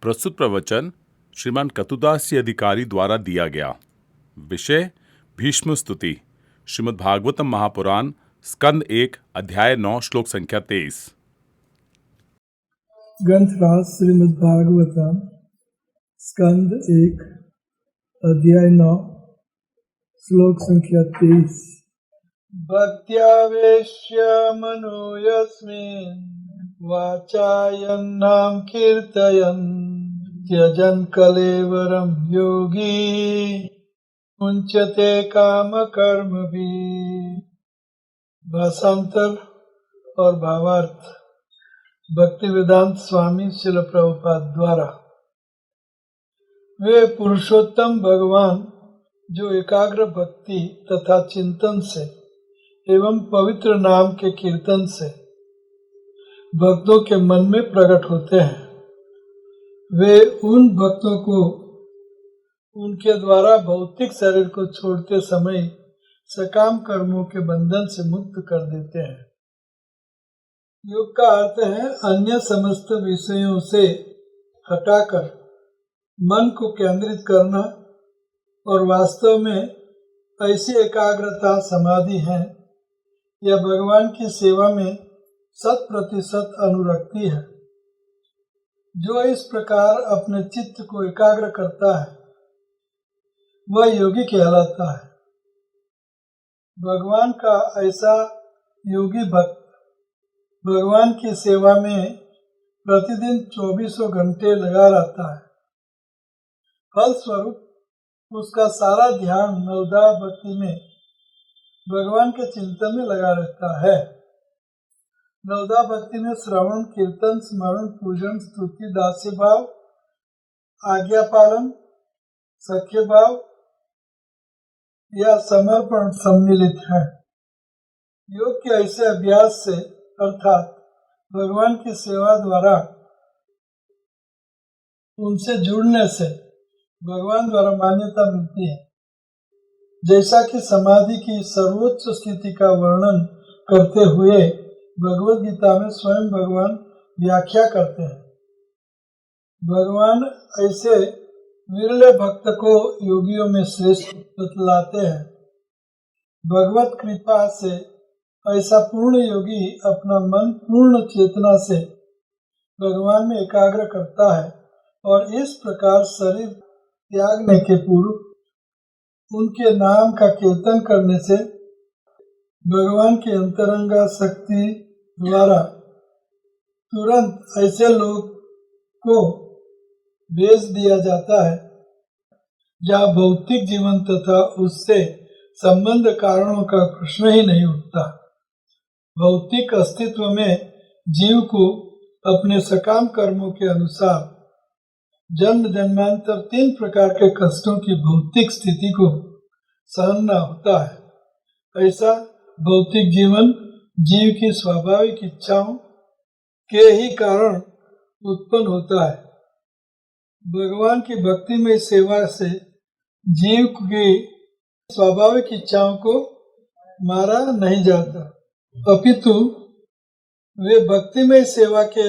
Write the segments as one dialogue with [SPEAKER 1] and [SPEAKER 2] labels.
[SPEAKER 1] प्रस्तुत प्रवचन श्रीमान कतुदास जी अधिकारी द्वारा दिया गया। विषय भीष्म स्तुति, श्रीमद् भागवतम महापुराण, स्कंद 1, अध्याय 9, श्लोक संख्या 23।
[SPEAKER 2] ग्रंथराज श्रीमद् भागवतम स्कंद 1 अध्याय 9 श्लोक संख्या 23। भक्त्यावेश्य मनो यस्मिन् वाचायन्नाम कीर्तयन् त्यजन् कलेवरं योगी मुञ्चते काम कर्मभिः। भाषांतर और भावार्थ भक्ति वेदांत स्वामी श्रील प्रभुपाद द्वारा। वे पुरुषोत्तम भगवान जो एकाग्र भक्ति तथा चिंतन से एवं पवित्र नाम के कीर्तन से भक्तों के मन में प्रकट होते हैं, वे उन भक्तों को उनके द्वारा भौतिक शरीर को छोड़ते समय सकाम कर्मों के बंधन से मुक्त कर देते हैं। योग का अर्थ है अन्य समस्त विषयों से हटाकर मन को केंद्रित करना और वास्तव में ऐसी एकाग्रता समाधि है यह भगवान की सेवा में 100% अनुरक्ति है। जो इस प्रकार अपने चित्त को एकाग्र करता है वह योगी कहलाता है। भगवान का ऐसा योगी भक्त भगवान की सेवा में प्रतिदिन 24 घंटे लगा रहता है। फलस्वरूप उसका सारा ध्यान नवदा भक्ति में भगवान के चिंतन में लगा रहता है। नवदा भक्ति में श्रवण, कीर्तन, स्मरण, पूजन, स्तुति, दास्य भाव, आज्ञा पालन, सख्य भाव या समर्पण सम्मिलित है। योग के ऐसे अभ्यास से अर्थात भगवान की सेवा द्वारा उनसे जुड़ने से भगवान द्वारा मान्यता मिलती है। जैसा कि समाधि की सर्वोच्च स्थिति का वर्णन करते हुए भगवद गीता में स्वयं भगवान व्याख्या करते हैं। भगवान ऐसे विरले भक्त को योगियों में श्रेष्ठ बतलाते हैं। भगवत कृपा से ऐसा पूर्ण योगी अपना मन पूर्ण चेतना से भगवान में एकाग्र करता है और इस प्रकार शरीर त्यागने के पूर्व उनके नाम का कीर्तन करने से भगवान की अंतरंगा शक्ति द्वारा तुरंत ऐसे लोग को भेज दिया जाता है जहाँ भौतिक जीवन तथा उससे संबंध कारणों का प्रश्न ही नहीं उठता। भौतिक अस्तित्व में जीव को अपने सकाम कर्मों के अनुसार जन्म जन्मांतर 3 प्रकार के कष्टों की भौतिक स्थिति को सहना होता है। ऐसा भौतिक जीवन जीव की स्वाभाविक इच्छाओं के ही कारण उत्पन्न होता है। भगवान की भक्तिमय सेवा से जीव की स्वाभाविक इच्छाओं को मारा नहीं जाता, अपितु वे भक्तिमय सेवा के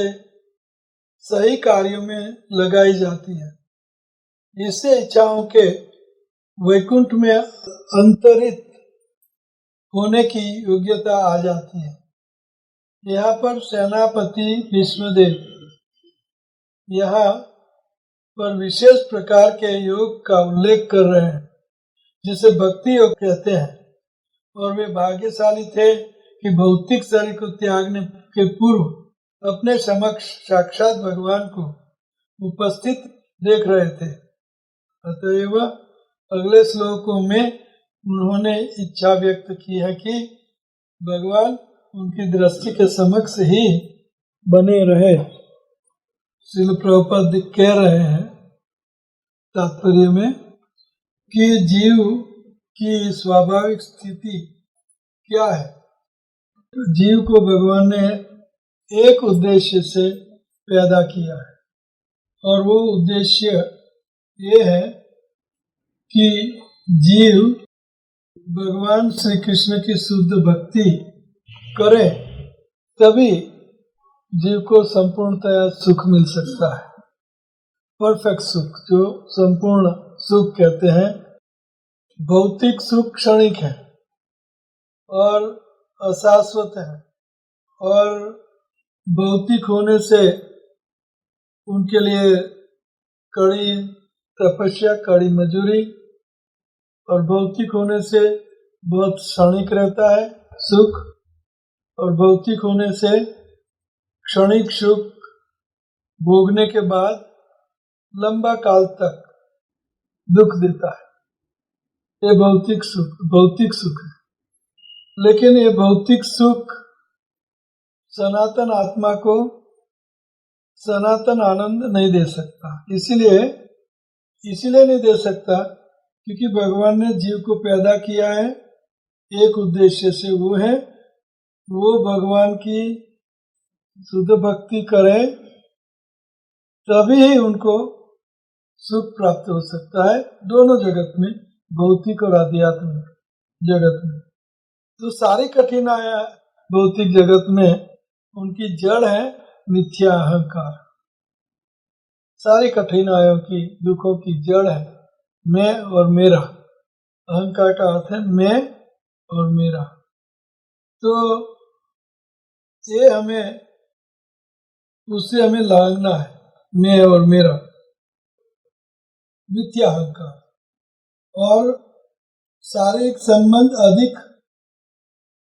[SPEAKER 2] सही कार्यों में लगाई जाती है। इससे इच्छाओं के वैकुंठ में अंतरित होने की योग्यता आ जाती है। यहाँ पर सेनापति विष्णुदेव यहाँ पर विशेष प्रकार के योग का उल्लेख कर रहे हैं जिसे भक्ति योग कहते हैं, और वे भाग्यशाली थे कि भौतिक शरीर को त्यागने के पूर्व अपने समक्ष साक्षात भगवान को उपस्थित देख रहे थे। अतएव अगले श्लोकों में उन्होंने इच्छा व्यक्त की है कि भगवान उनकी दृष्टि के समक्ष ही बने रहे। श्रील प्रभुपाद कह रहे हैं तात्पर्य में कि जीव की स्वाभाविक स्थिति क्या है। जीव को भगवान ने एक उद्देश्य से पैदा किया है और वो उद्देश्य ये है कि जीव भगवान श्री कृष्ण की शुद्ध भक्ति करे, तभी जीव को संपूर्णतया सुख मिल सकता है। परफेक्ट सुख, जो संपूर्ण सुख कहते हैं। भौतिक सुख क्षणिक है और अशाश्वत है, और भौतिक होने से उनके लिए कड़ी तपस्या, कड़ी मजूरी, और भौतिक होने से बहुत क्षणिक रहता है सुख, और भौतिक होने से क्षणिक सुख भोगने के बाद लंबा काल तक दुख देता है। ये भौतिक सुख है। लेकिन ये भौतिक सुख सनातन आत्मा को सनातन आनंद नहीं दे सकता। इसीलिए नहीं दे सकता क्योंकि भगवान ने जीव को पैदा किया है एक उद्देश्य से, वो भगवान की शुद्ध भक्ति करें, तभी ही उनको सुख प्राप्त हो सकता है दोनों जगत में, भौतिक और आध्यात्मिक जगत में। तो सारी कठिनाइयां भौतिक जगत में उनकी जड़ है मिथ्या अहंकार। सारी कठिनाइयों की, दुखों की जड़ है मैं और मेरा। अहंकार का अर्थ है मैं और मेरा। तो ये उससे हमें लांघना है, मैं और मेरा, मिथ्या अहंकार। और शारीरिक संबंध अधिक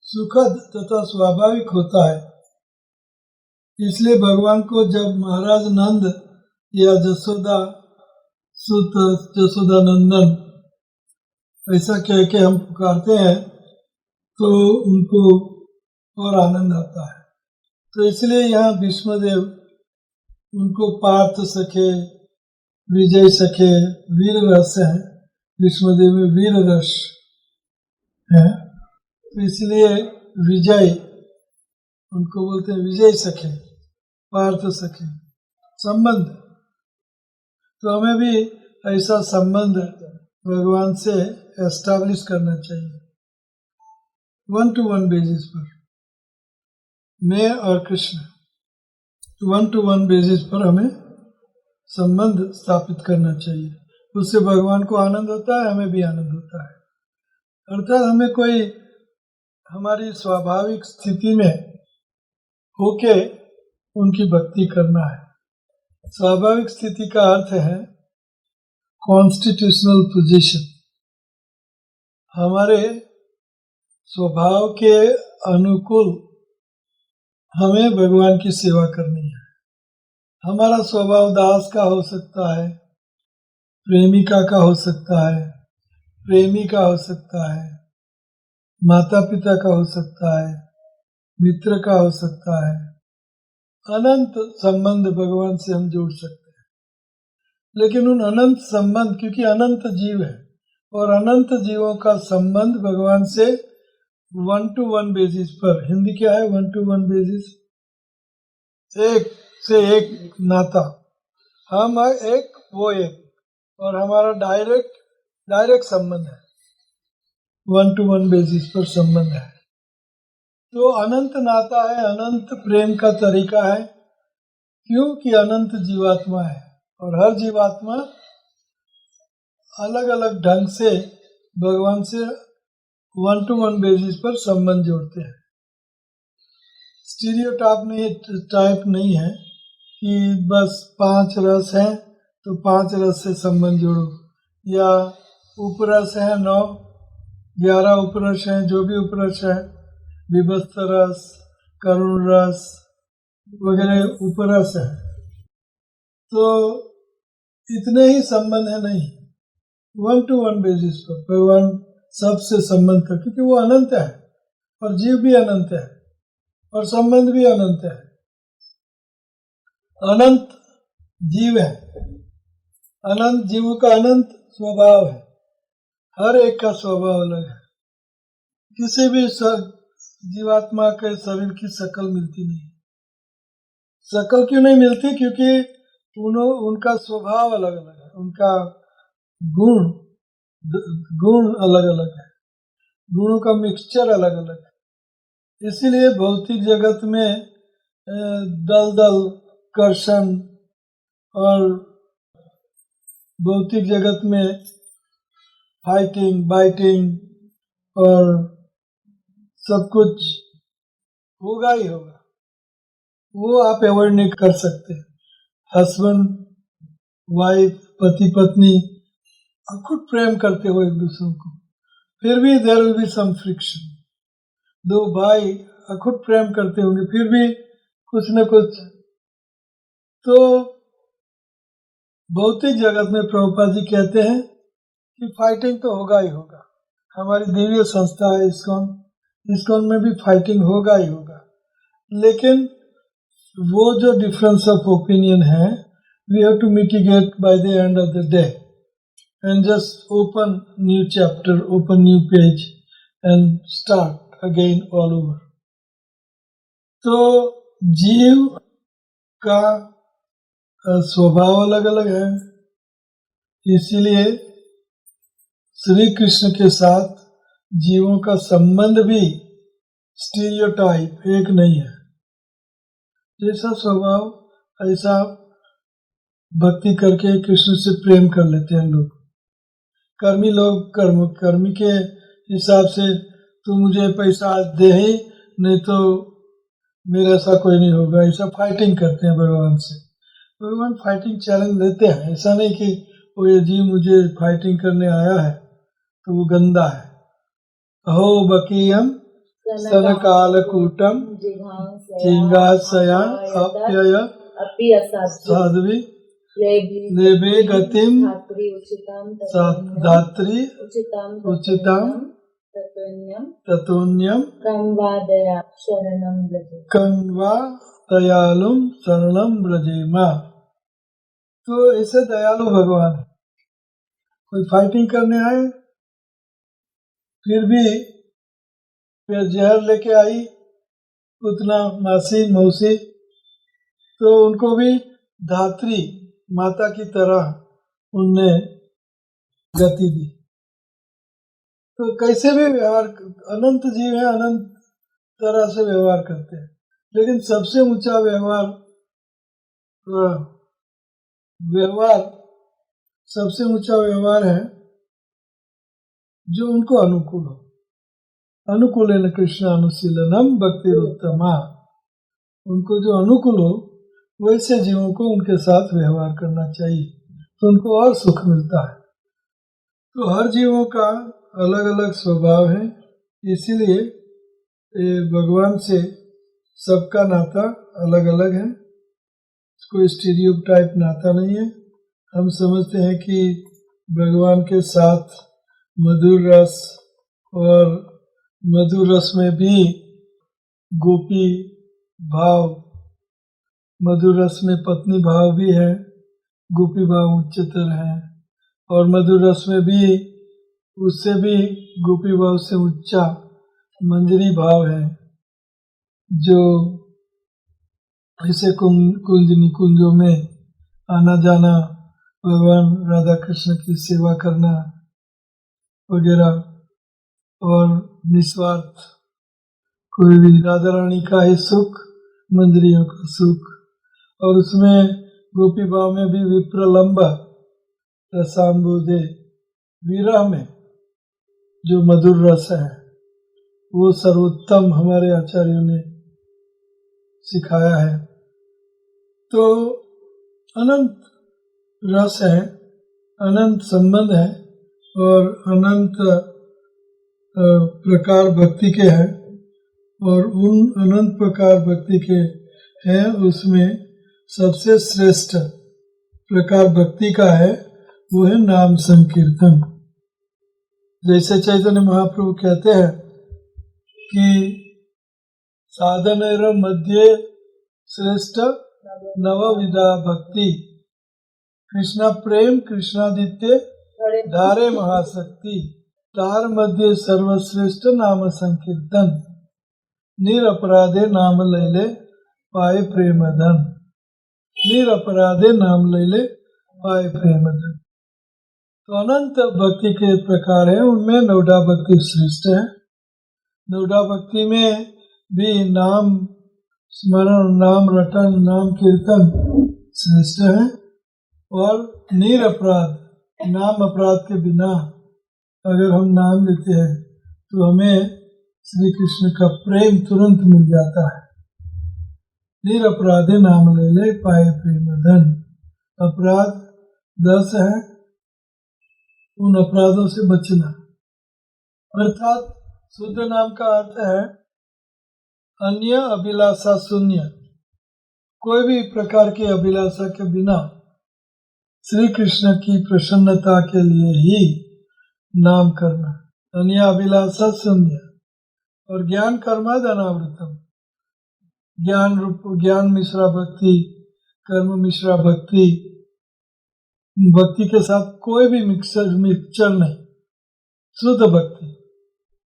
[SPEAKER 2] सुखद तथा स्वाभाविक होता है। इसलिए भगवान को जब महाराज नंद या यशोदा सुत, यशोदा नंदन ऐसा कह के हम पुकारते हैं तो उनको और आनंद आता है। तो इसलिए यहाँ भीष्मदेव उनको पार्थ सखे, विजय सखे, वीर रस है, भीष्मदेव में वीर रस है, तो इसलिए विजय उनको बोलते हैं, विजय सखे, पार्थ सखे, संबंध। तो हमें भी ऐसा संबंध भगवान से एस्टैब्लिश करना चाहिए 1-to-1 बेसिस पर। मैं और कृष्ण 1-to-1 बेसिस पर हमें संबंध स्थापित करना चाहिए। उससे भगवान को आनंद होता है, हमें भी आनंद होता है। अर्थात हमें कोई हमारी स्वाभाविक स्थिति में होके उनकी भक्ति करना है। स्वाभाविक स्थिति का अर्थ है कॉन्स्टिट्यूशनल पोजीशन। हमारे स्वभाव के अनुकूल हमें भगवान की सेवा करनी है। हमारा स्वभाव दास का हो सकता है, प्रेमिका का हो सकता है, प्रेमी का हो सकता है, माता पिता का हो सकता है, मित्र का हो सकता है। अनंत संबंध भगवान से हम जोड़ सकते हैं। लेकिन उन अनंत संबंध, क्योंकि अनंत जीव है और अनंत जीवों का संबंध भगवान से 1-to-1 बेसिस पर, हिंदी क्या है 1-to-1 बेसिस, एक से एक नाता। हम एक, वो एक, और हमारा डायरेक्ट संबंध है, 1-to-1 बेसिस पर संबंध है। तो अनंत नाता है, अनंत प्रेम का तरीका है, क्योंकि अनंत जीवात्मा है और हर जीवात्मा अलग अलग ढंग से भगवान से 1-to-1 बेसिस पर संबंध जोड़ते हैं। स्टीरियोटाइप नहीं है कि बस 5 रस हैं तो 5 रस से संबंध जोड़ो, या उपरस है 9, 11 उपरस हैं, जो भी उपरस है, विभस्त रस, करुण रस वगैरह उपरस है, तो इतने ही संबंध है नहीं। 1-to-1 बेसिस पर भगवान सबसे संबंध कर, क्योंकि वो अनंत है और जीव भी अनंत है और संबंध भी अनंत है। अनंत जीव है, अनंत जीवों का अनंत स्वभाव है, हर एक का स्वभाव अलग है। किसी भी जीवात्मा के शरीर की शक्ल मिलती नहीं। शक्ल क्यों नहीं मिलती? क्योंकि उनका स्वभाव अलग अलग है, उनका गुण अलग अलग है, गुणों का मिक्सचर अलग अलग है। इसीलिए भौतिक जगत में दलदल, कर्षण और भौतिक जगत में फाइटिंग बाइटिंग और सब कुछ होगा ही होगा, वो आप अवॉइड नहीं कर सकते। हस्बैंड वाइफ पति पत्नी खूब प्रेम करते हो एक दूसरे को, फिर भी there will be some friction. दो भाई खूब प्रेम करते होंगे, फिर भी कुछ न कुछ। तो भौतिक जगत में प्रभुपाद जी कहते हैं कि फाइटिंग तो होगा ही होगा। हमारी दिव्य संस्था है इस्कॉन में भी फाइटिंग होगा ही होगा, लेकिन वो जो डिफरेंस ऑफ ओपिनियन है, we have to mitigate by the end of the day and just open new chapter, open new page and start again all over. तो जीव का स्वभाव अलग अलग है, इसीलिए श्री कृष्ण के साथ जीवों का संबंध भी स्टीरियोटाइप एक नहीं है। जैसा स्वभाव ऐसा भक्ति करके कृष्ण से प्रेम कर लेते हैं लोग। कर्मी लोग कर्मी के हिसाब से तू मुझे पैसा दे ही, नहीं तो मेरा ऐसा कोई नहीं होगा, ऐसा फाइटिंग करते हैं भगवान से। भगवान फाइटिंग चैलेंज लेते हैं, ऐसा नहीं कि वो ये जीव मुझे फाइटिंग करने आया है तो वो गंदा है। अहो बकीयम सनकालकूटम जिंगासया अप्यय साध्वी लेबे गतिम धात्री उचितम ततोन्यम कन्वा दयालुम शरणम ब्रजेमा। तो ऐसे दयालु भगवान है। कोई फाइटिंग करने आए, फिर भी फिर जहर लेके आई उतना मासी मौसी, तो उनको भी धात्री माता की तरह उनने गति दी। तो कैसे भी व्यवहार, अनंत जीव है, अनंत तरह से व्यवहार करते हैं, लेकिन सबसे ऊंचा सबसे ऊंचा व्यवहार है जो उनको अनुकूल हो। अनुकूलेन कृष्ण अनुशीलनम भक्तिरुत्तमा। उनको जो अनुकूल हो वैसे जीवों को उनके साथ व्यवहार करना चाहिए, तो उनको और सुख मिलता है। तो हर जीवों का अलग अलग स्वभाव है, इसीलिए भगवान से सबका नाता अलग अलग है, कोई स्टीरियोटाइप नाता नहीं है। हम समझते हैं कि भगवान के साथ मधुर रस, और मधुर रस में भी गोपी भाव, मधुर रस में पत्नी भाव भी है, गोपी भाव उच्चतर है, और मधुर रस में भी उससे भी गोपी भाव से उच्चा मंजरी भाव है, जो ऐसे कुंज निकुंजों में आना जाना, भगवान राधा कृष्ण की सेवा करना वगैरह, और निस्वार्थ कोई भी राधा रानी का ही सुख, मंजरियों का सुख। और उसमें गोपी भाव में भी विप्रलंब रसाम्बुदे, विरह में जो मधुर रस है वो सर्वोत्तम हमारे आचार्यों ने सिखाया है। तो अनंत रस है, अनंत संबंध है, और अनंत प्रकार भक्ति के हैं, और उन अनंत प्रकार भक्ति के हैं उसमें सबसे श्रेष्ठ प्रकार भक्ति का है वो है नाम संकीर्तन। जैसे चैतन्य महाप्रभु कहते हैं कि साधन मध्य श्रेष्ठ नवविधा भक्ति, कृष्णा प्रेम कृष्णादित्य धारे महाशक्ति, तार मध्य सर्वश्रेष्ठ नाम संकीर्तन, निरपराधे नाम लैले पाए प्रेम धन, निरपराधे नाम लैले पाए प्रेम धन। तो अनंत भक्ति के प्रकार है, उनमें नवडा भक्ति श्रेष्ठ है। नवडा भक्ति में भी नाम स्मरण, नाम रटन, नाम कीर्तन श्रेष्ठ है, और निरपराध नाम अपराध के बिना अगर हम नाम लेते हैं तो हमें श्री कृष्ण का प्रेम तुरंत मिल जाता है। निरपराधे नाम ले ले पाए प्रेम धन। अपराध 10 है, उन अपराधों से बचना। अर्थात शुद्ध नाम का अर्थ है अन्य अभिलाषा शून्य, कोई भी प्रकार की अभिलाषा के बिना श्री कृष्ण की प्रसन्नता के लिए ही नाम करना। अन्य अभिलाषा शून्य। और ज्ञान कर्माद अनावृतम, ज्ञान रूप ज्ञान मिश्रा भक्ति, कर्म मिश्रा भक्ति, भक्ति के साथ कोई भी मिक्सचर नहीं, शुद्ध भक्ति,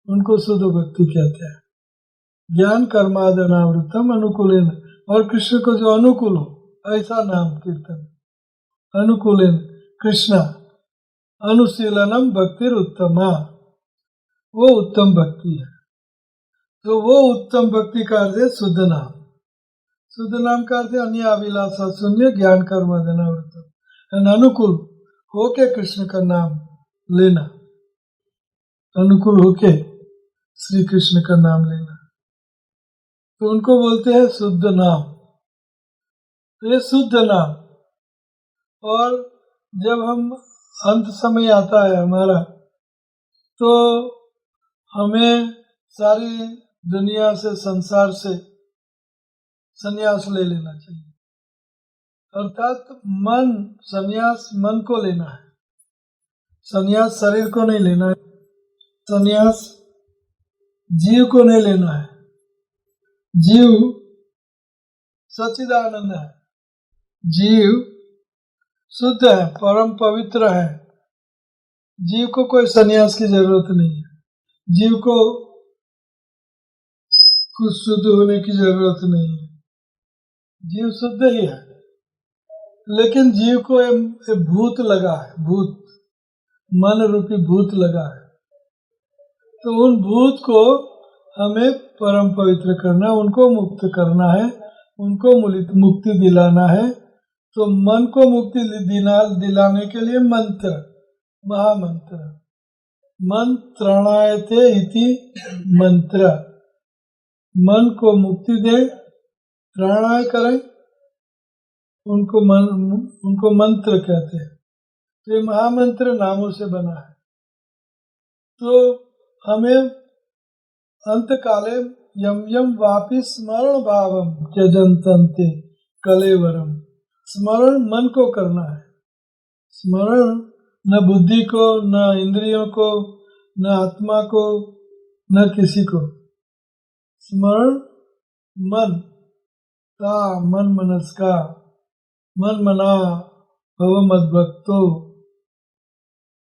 [SPEAKER 2] उनको शुद्ध भक्ति कहते हैं। ज्ञान कर्माद अनावृतम अनुकूलेन, और कृष्ण को जो अनुकूल हो ऐसा नाम कीर्तन। अनुकूलेन कृष्णा अनुशीलनम भक्तिर उत्तमा, वो उत्तम भक्ति है। तो वो उत्तम भक्ति का अर्थ है शुद्ध नाम। शुद्ध नाम का अर्थ है अन्य अभिलाषा शून्य, ज्ञान कर्माद अनावृतम, अनुकूल होके कृष्ण का नाम लेना, अनुकूल होके श्री कृष्ण का नाम लेना, तो उनको बोलते हैं शुद्ध नाम। तो ये शुद्ध नाम। और जब हम अंत समय आता है हमारा, तो हमें सारी दुनिया से, संसार से संन्यास ले लेना चाहिए। अर्थात मन, संन्यास मन को लेना है, संन्यास शरीर को नहीं लेना है, संन्यास जीव को नहीं लेना है। जीव सच्चिदानंद है, जीव शुद्ध है, परम पवित्र है। जीव को कोई संन्यास की जरूरत नहीं है, जीव को कुछ शुद्ध होने की जरूरत नहीं है, जीव शुद्ध ही है। लेकिन जीव को एक भूत लगा है, भूत, मन रूपी भूत लगा है। तो उन भूत को हमें परम पवित्र करना, उनको मुक्त करना है, उनको मुक्ति दिलाना है। तो मन को मुक्ति दिलाने के लिए मंत्र, महामंत्र, मंत्रणायते इति मंत्र, मन को मुक्ति दे, त्राणाय करें, उनको मंत्र कहते हैं। तो ये महामंत्र नामों से बना है। तो हमें अंत काले यम यम वापि स्मरण भावम त्यजंतन्ते कलेवरम, स्मरण मन को करना है। स्मरण न बुद्धि को, न इंद्रियों को, न आत्मा को, न किसी को। स्मरण मन का, मन मनस्का, मन मना भव मद्भक्तो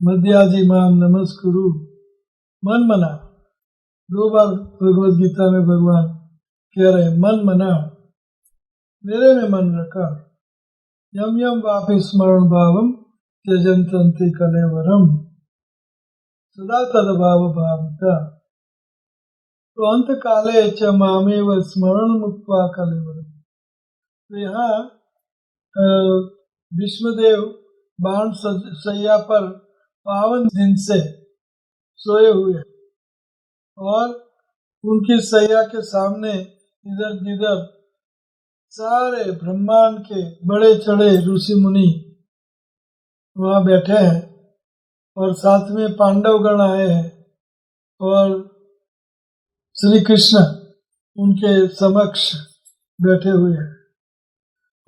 [SPEAKER 2] मध्याजी माम नमस्कुरु। मन मना, 2 बार भगवद गीता में भगवान कह रहे हैं, मन मना, मेरे में मन रखा। यम यम वापि स्मरण भावम त्यजंतन्ते कलेवरम सदा तदभाव भाविता। तो अंत काले च मामेव स्मरण मुक्त्वा कलेवरम। तो यहाँ विष्णुदेव बाण सैया पर पावन दिन से सोए हुए, और उनकी सैया के सामने इधर जिधर सारे ब्रह्मांड के बड़े चढ़े ऋषि मुनि वहाँ बैठे हैं, और साथ में पांडव गण आए हैं, और श्री कृष्ण उनके समक्ष बैठे हुए हैं।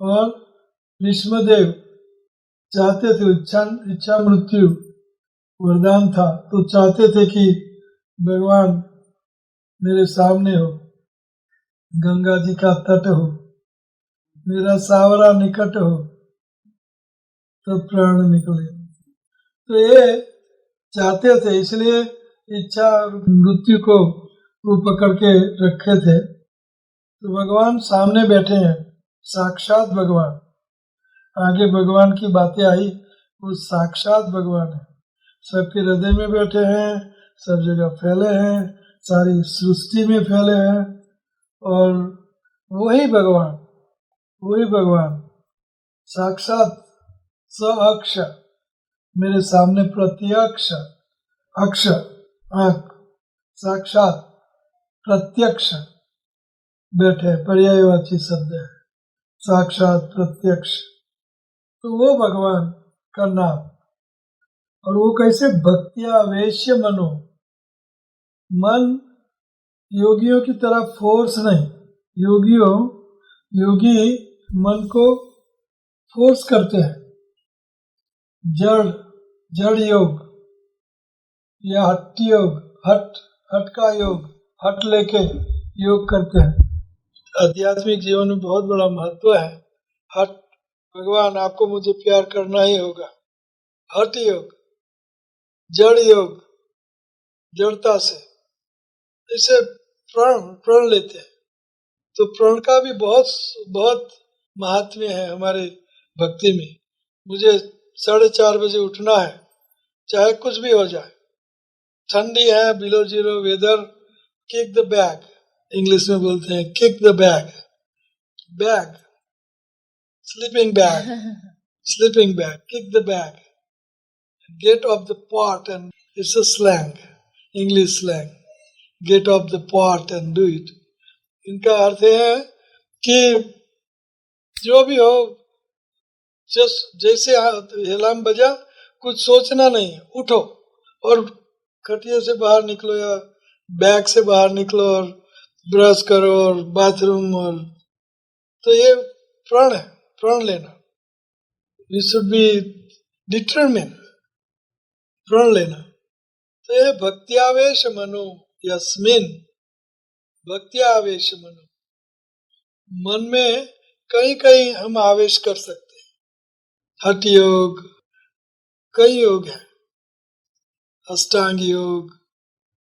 [SPEAKER 2] और भीष्मदेव चाहते थे, इच्छा मृत्यु वरदान था, तो चाहते थे कि भगवान मेरे सामने हो, गंगा जी का तट हो, मेरा सावरा निकट हो, तब प्राण निकले। तो ये चाहते थे, इसलिए इच्छा मृत्यु को वो पकड़ के रखे थे। तो भगवान सामने बैठे हैं, साक्षात भगवान। आगे भगवान की बातें आई, वो साक्षात भगवान है, सबके हृदय में बैठे हैं, सब जगह फैले हैं, सारी सृष्टि में फैले हैं। और वही भगवान साक्षात स अक्ष मेरे सामने प्रत्यक्ष, अक्ष आंख, साक्षात प्रत्यक्ष बैठे, पर्यायवाची शब्द है, साक्षात प्रत्यक्ष। तो वो भगवान का नाम, और वो कैसे? भक्त्यावेश्य मनो, मन योगियों की तरह फोर्स नहीं। योगी मन को फोर्स करते हैं, जड़ योग या हठ योग, हट का योग, हट लेके योग करते हैं। आध्यात्मिक जीवन में बहुत बड़ा महत्व है हट। भगवान आपको मुझे प्यार करना ही होगा, हठ योग, जड़ योग, जड़ता से इसे प्रण लेते हैं। तो प्रण का भी बहुत बहुत महात्म्य है हमारे भक्ति में। मुझे 4:30 बजे उठना है, चाहे कुछ भी हो जाए, ठंडी है, below zero weather, kick the bag, English में बोलते हैं kick the bag, sleeping bag, kick the bag, get off the pot, and it's a slang, English slang, get off the pot and do it। इनका अर्थ है कि जो भी हो, जैसे अलार्म बजा, कुछ सोचना नहीं है, उठो और खटिया से बाहर निकलो या बैग से बाहर निकलो और ब्रश करो और बाथरूम, और तो ये प्रण है, प्रण लेना। We should be determined, प्रण लेना। तो ये भक्त्यावेश मनो यस्मिन, भक्त्यावेश मनो, मन में कहीं कहीं हम आवेश कर सकते हैं। हठ योग, कई योग है, अष्टांग योग,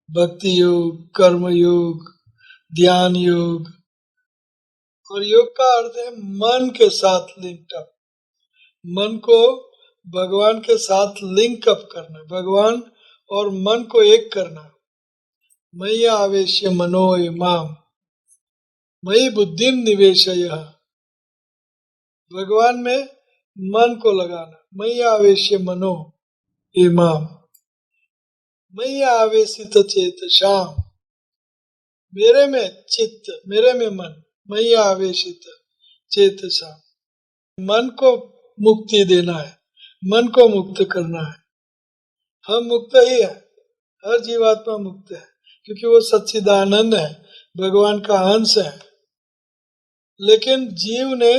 [SPEAKER 2] भक्ति योग, कर्म योग, ध्यान योग। और योग का अर्थ है मन के साथ लिंक अप, मन को भगवान के साथ लिंक अप करना, भगवान और मन को एक करना। मयि आवेश्य मनो इमाम, मयि बुद्धिम निवेशय, भगवान में मन को लगाना। मयि आवेश्य मनो इमाम, मयि आवेशित चेतसाम, मेरे में चित्त, मेरे में मन, मयि आवेशित चेतसाम, मन को मुक्ति देना है, मन को मुक्त करना है। हम मुक्त ही है, हर जीवात्मा मुक्त है, क्योंकि वो सच्चिदानंद है, भगवान का अंश है। लेकिन जीव ने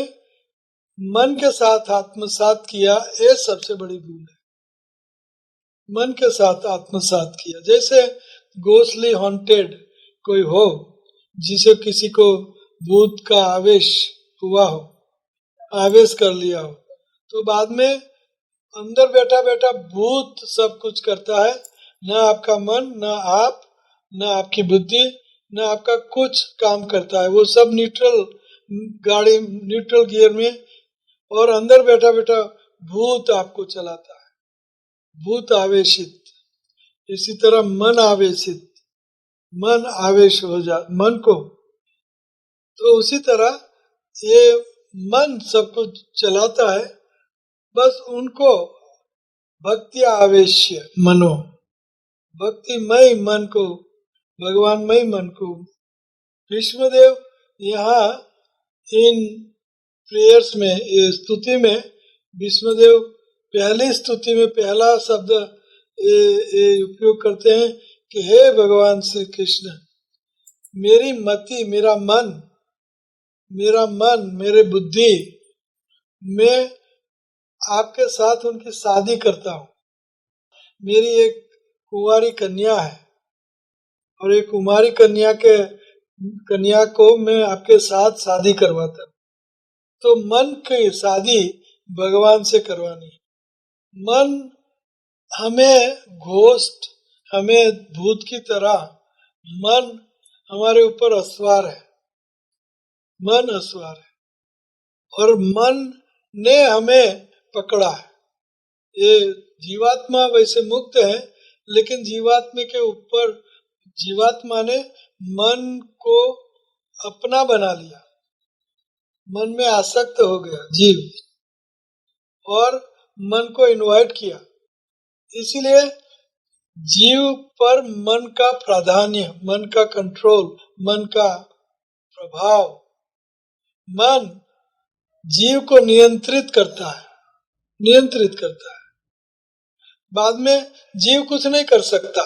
[SPEAKER 2] मन के साथ आत्मसात किया, ये सबसे बड़ी भूल है। मन के साथ आत्मसात किया, जैसे गोस्टली हॉन्टेड कोई हो, जिसे किसी को भूत का आवेश हुआ हो, आवेश कर लिया हो, तो बाद में अंदर बैठा बैठा भूत सब कुछ करता है, न आपका मन, न आप, न आपकी बुद्धि, न आपका कुछ काम करता है। वो सब न्यूट्रल गाड़ी, न्यूट्रल गियर में, और अंदर बैठा बैठा भूत आपको चलाता है, भूत आवेशित। इसी तरह मन आवेशित, मन आवेश हो जा मन को, तो उसी तरह ये मन सब कुछ चलाता है। बस उनको भक्ति आवेश्य मनो, भक्तिमय मन को, भगवानमय मन को। भीष्मदेव यहाँ इन प्रेयर्स में, स्तुति में, भीष्मदेव पहली स्तुति में पहला शब्द उपयोग करते हैं कि हे भगवान श्री कृष्ण, मेरी मति, मेरा मन, मेरे बुद्धि, मैं आपके साथ उनकी शादी करता हूँ। मेरी एक कुंवारी कन्या है, और एक कुमारी कन्या को मैं आपके साथ शादी करवाता हूँ। तो मन की शादी भगवान से करवानी। मन हमें घोस्ट, हमें भूत की तरह, मन हमारे ऊपर अस्वार है, मन अस्वार है, और मन ने हमें पकड़ा है। ये जीवात्मा वैसे मुक्त है, लेकिन जीवात्मा के ऊपर, जीवात्मा ने मन को अपना बना लिया, मन में आसक्त हो गया जीव, और मन को इनवाइट किया इसीलिए जीव पर मन का प्राधान्य, मन का कंट्रोल, मन का प्रभाव, मन जीव को नियंत्रित करता है, नियंत्रित करता है। बाद में जीव कुछ नहीं कर सकता।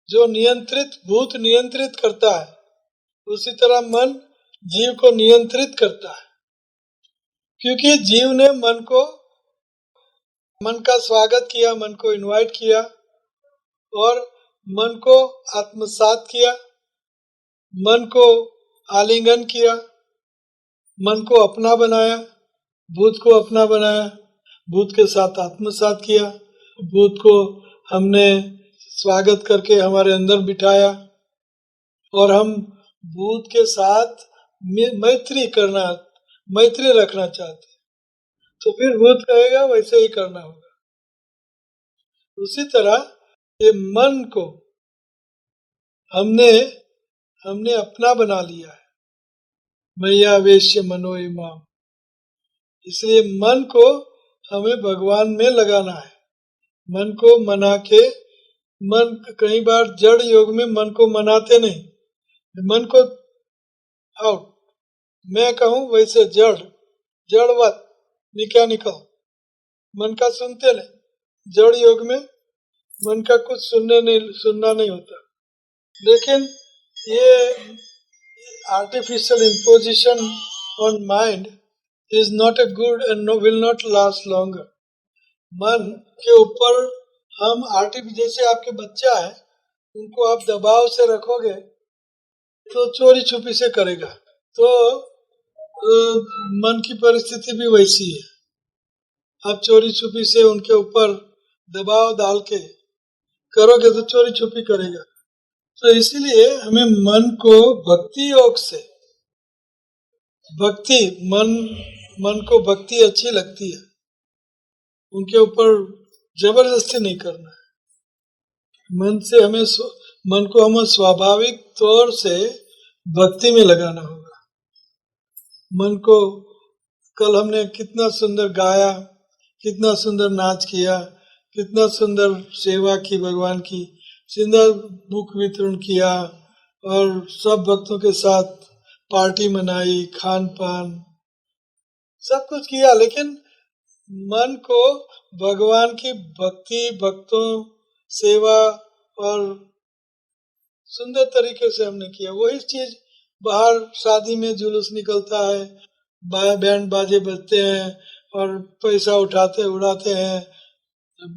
[SPEAKER 2] जो नियंत्रित भूत नियंत्रित करता है, उसी तरह मन जीव को नियंत्रित करता है, क्योंकि जीव ने मन का स्वागत किया, मन को इनवाइट किया और मन को आत्मसात किया, मन को आलिंगन किया, मन को अपना बनाया, भूत को अपना बनाया, भूत के साथ आत्मसात किया, भूत को हमने स्वागत करके हमारे अंदर बिठाया और हम भूत के साथ मैत्री रखना चाहते, तो फिर भूत कहेगा वैसे ही करना होगा। उसी तरह ये मन को हमने अपना बना लिया है, मय्यावेश्य मनो इमाम। इसलिए मन को हमें भगवान में लगाना है। मन को मना के, मन कई बार जड़ योग में मन को मनाते नहीं, मन को आउट, मैं कहूं वैसे जड़वत मैकेनिकल, मन का सुनते नहीं। जड़ योग में मन का कुछ सुनना नहीं होता। लेकिन ये artificial imposition on mind is not a good and will not last longer. मन के ऊपर हम जैसे आपके बच्चा है, उनको आप दबाव से रखोगे तो चोरी छुपी से करेगा, तो मन की परिस्थिति भी वैसी है। आप चोरी छुपी से उनके ऊपर दबाव डाल के करोगे तो चोरी छुपी करेगा। तो इसीलिए हमें मन को भक्ति योग से, मन को भक्ति अच्छी लगती है, उनके ऊपर जबरदस्ती नहीं करना है। मन को हमें स्वाभाविक तौर से भक्ति में लगाना होगा। मन को कल हमने कितना सुंदर गाया, कितना सुंदर नाच किया, कितना सुंदर सेवा की भगवान की, सुंदर मुख वितरण किया और सब भक्तों के साथ पार्टी मनाई, खान पान सब कुछ किया, लेकिन मन को भगवान की भक्ति, भक्तों, सेवा और सुंदर तरीके से हमने किया। वही चीज बाहर शादी में जुलूस निकलता है, बैंड बाजे बजते हैं और पैसा उड़ाते हैं,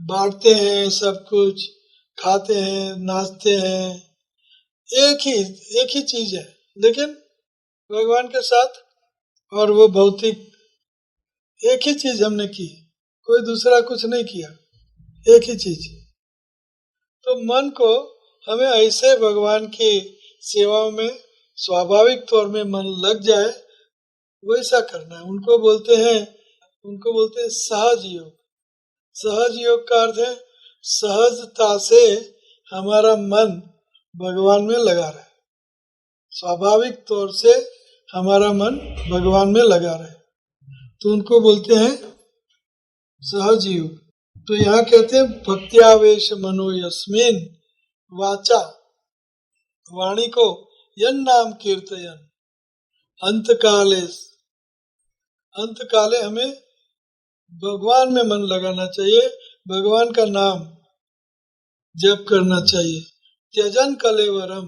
[SPEAKER 2] बांटते हैं, सब कुछ खाते हैं, नाचते हैं, एक ही चीज है। लेकिन भगवान के साथ और वो भौतिक एक ही चीज हमने की, कोई दूसरा कुछ नहीं किया, एक ही चीज। तो मन को हमें ऐसे भगवान की सेवाओं में स्वाभाविक तौर में मन लग जाए, वैसा करना है। उनको बोलते हैं सहज योग। सहज योग का अर्थ है सहजता से हमारा मन भगवान में लगा रहे, स्वाभाविक तौर से हमारा मन भगवान में लगा रहे, तो उनको बोलते हैं सहज योग। तो यहाँ कहते हैं भक्त्यावेश मनो यस्मिन वाचा, वाणी को यन नाम कीर्तयन अंत काले हमें भगवान में मन लगाना चाहिए, भगवान का नाम जप करना चाहिए। त्यजन कलेवरम,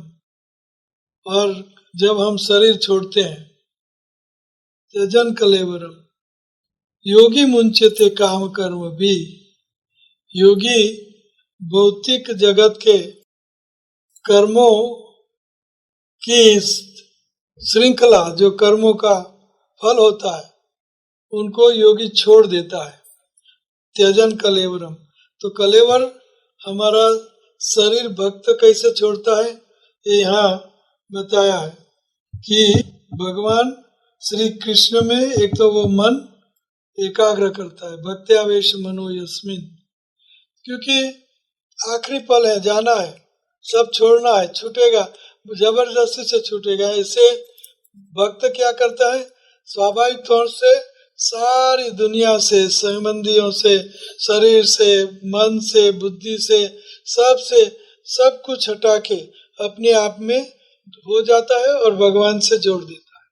[SPEAKER 2] और जब हम शरीर छोड़ते हैं, त्यजन कलेवरम, योगी मुंचते काम कर्म भी, योगी भौतिक जगत के कर्मों की श्रृंखला, जो कर्मों का फल होता है, उनको योगी छोड़ देता है। त्यजन कलेवरम, तो कलेवर हमारा शरीर भक्त कैसे छोड़ता है, ये यहाँ बताया है कि भगवान श्री कृष्ण में एक तो वो मन एकाग्र करता है, भक्त्यावेश मनो यस्मिन, क्योंकि आखिरी पल है, जाना है, सब छोड़ना है, छूटेगा, जबरदस्ती से छूटेगा। ऐसे भक्त क्या करता है, स्वाभाविक तौर से सारी दुनिया से, संबंधियों से, शरीर से, मन से, बुद्धि से सब कुछ हटा के अपने आप में हो जाता है और भगवान से जोड़ देता है।